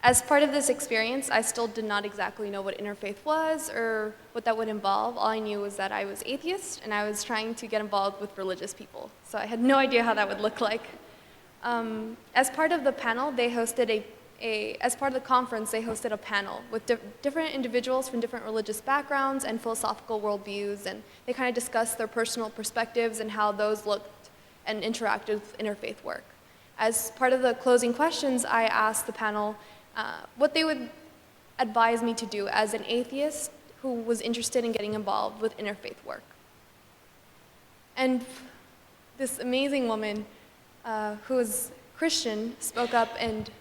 As part of this experience, I still did not exactly know what interfaith was or what that would involve. All I knew was that I was atheist and I was trying to get involved with religious people. So I had no idea how that would look like. As part of the panel, they hosted as part of the conference, they hosted a panel with different individuals from different religious backgrounds and philosophical worldviews, and they kind of discussed their personal perspectives and how those looked and interacted with interfaith work. As part of the closing questions, I asked the panel what they would advise me to do as an atheist who was interested in getting involved with interfaith work. And this amazing woman who was Christian spoke up, and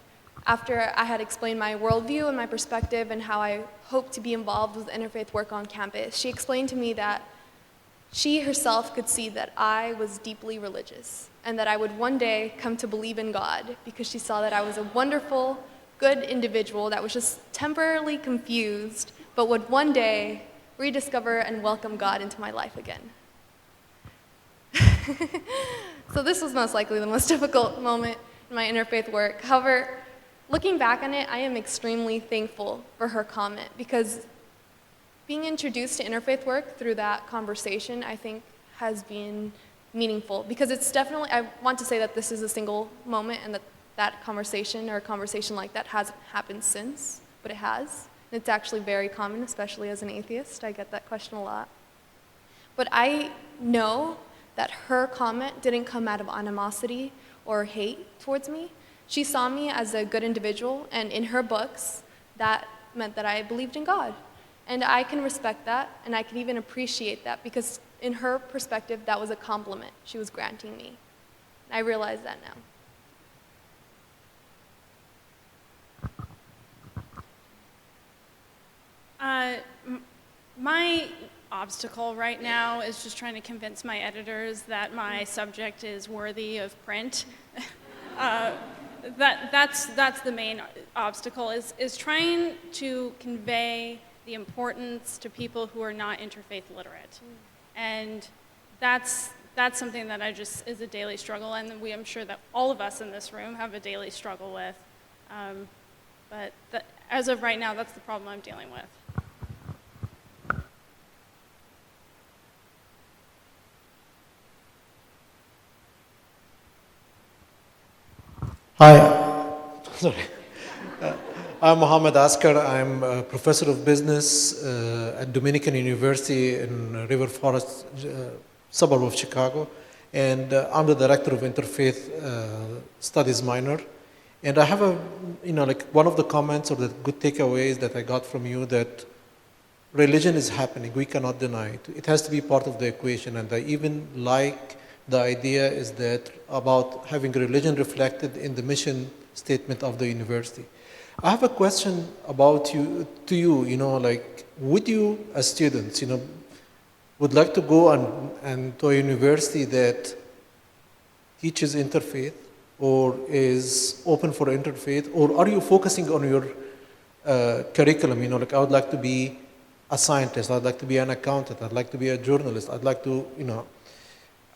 after I had explained my worldview and my perspective and how I hoped to be involved with interfaith work on campus, she explained to me that she herself could see that I was deeply religious and that I would one day come to believe in God because she saw that I was a wonderful, good individual that was just temporarily confused but would one day rediscover and welcome God into my life again. So this was most likely the most difficult moment in my interfaith work. However, looking back on it, I am extremely thankful for her comment because being introduced to interfaith work through that conversation, I think, has been meaningful because it's definitely, I want to say that this is a single moment and that conversation or a conversation like that hasn't happened since, but it has. And it's actually very common, especially as an atheist. I get that question a lot. But I know that her comment didn't come out of animosity or hate towards me. She saw me as a good individual, and in her books, that meant that I believed in God. And I can respect that, and I can even appreciate that, because in her perspective, that was a compliment she was granting me. I realize that now. my obstacle right now is just trying to convince my editors that my subject is worthy of print. That's the main obstacle, is trying to convey the importance to people who are not interfaith literate. And that's something that is a daily struggle, and I'm sure that all of us in this room have a daily struggle with. But as of right now, that's the problem I'm dealing with. Hi, sorry. I'm Mohammed Askar. I'm a professor of business at Dominican University in River Forest, suburb of Chicago. And I'm the director of Interfaith Studies minor. And I have one of the comments or the good takeaways that I got from you, that religion is happening. We cannot deny it. It has to be part of the equation. And I even like the idea is that about having religion reflected in the mission statement of the university. I have a question about you, would you as students, would like to go and to a university that teaches interfaith or is open for interfaith, or are you focusing on your curriculum? I would like to be a scientist, I'd like to be an accountant, I'd like to be a journalist, I'd like to,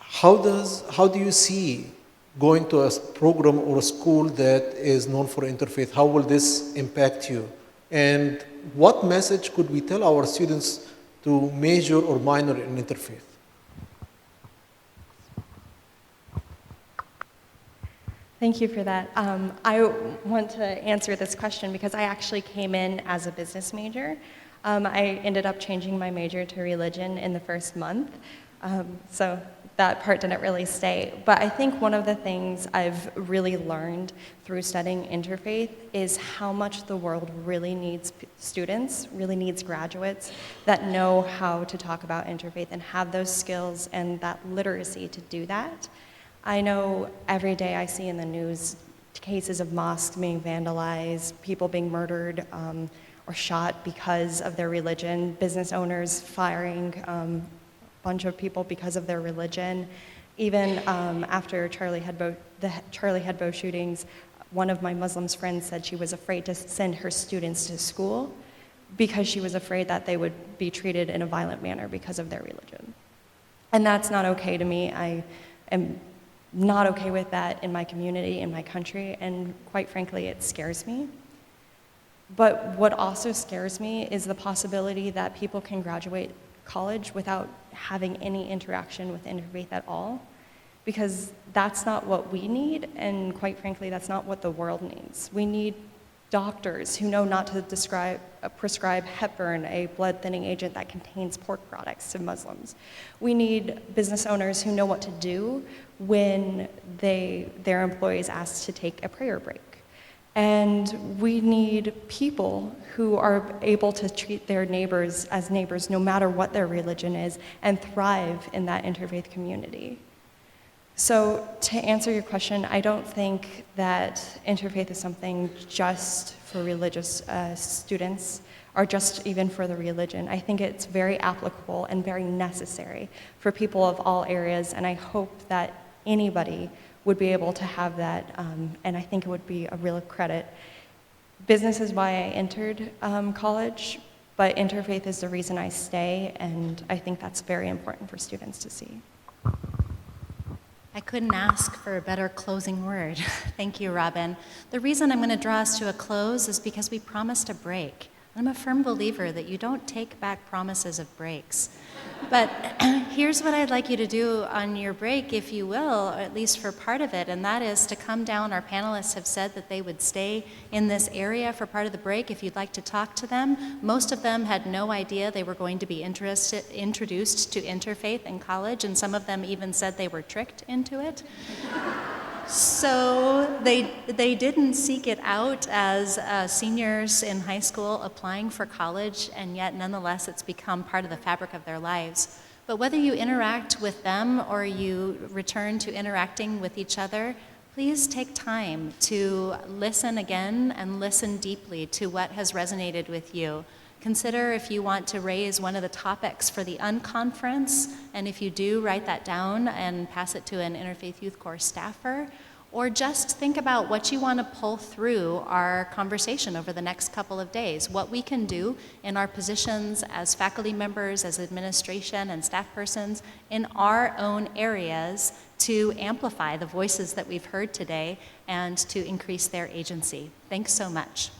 how do you see going to a program or a school that is known for interfaith? How will this impact you? And what message could we tell our students to major or minor in interfaith? Thank you for that. I want to answer this question because I actually came in as a business major. I ended up changing my major to religion in the first month. So that part didn't really stay. But I think one of the things I've really learned through studying interfaith is how much the world really needs students, really needs graduates that know how to talk about interfaith and have those skills and that literacy to do that. I know every day I see in the news cases of mosques being vandalized, people being murdered or shot because of their religion, business owners firing bunch of people because of their religion. Even after the Charlie Hebdo shootings, one of my Muslim friends said she was afraid to send her students to school because she was afraid that they would be treated in a violent manner because of their religion. And that's not okay to me. I am not okay with that in my community, in my country, and quite frankly, it scares me. But what also scares me is the possibility that people can graduate college without having any interaction with interfaith at all, because that's not what we need, and quite frankly, that's not what the world needs. We need doctors who know not to prescribe heparin, a blood-thinning agent that contains pork products, to Muslims. We need business owners who know what to do when their employees ask to take a prayer break. And we need people who are able to treat their neighbors as neighbors no matter what their religion is and thrive in that interfaith community. So to answer your question, I don't think that interfaith is something just for religious students or just even for the religion. I think it's very applicable and very necessary for people of all areas, and I hope that anybody would be able to have that, and I think it would be a real credit. Business is why I entered college, but interfaith is the reason I stay, and I think that's very important for students to see. I couldn't ask for a better closing word. Thank you, Robin. The reason I'm going to draw us to a close is because we promised a break. I'm a firm believer that you don't take back promises of breaks. But here's what I'd like you to do on your break, if you will, or at least for part of it, and that is to come down. Our panelists have said that they would stay in this area for part of the break if you'd like to talk to them. Most of them had no idea they were going to be introduced to interfaith in college, and some of them even said they were tricked into it. So they didn't seek it out as seniors in high school applying for college, and yet nonetheless it's become part of the fabric of their lives. But whether you interact with them or you return to interacting with each other, please take time to listen again and listen deeply to what has resonated with you. Consider if you want to raise one of the topics for the unconference, and if you do, write that down and pass it to an Interfaith Youth Corps staffer, or just think about what you want to pull through our conversation over the next couple of days, what we can do in our positions as faculty members, as administration and staff persons in our own areas to amplify the voices that we've heard today and to increase their agency. Thanks so much.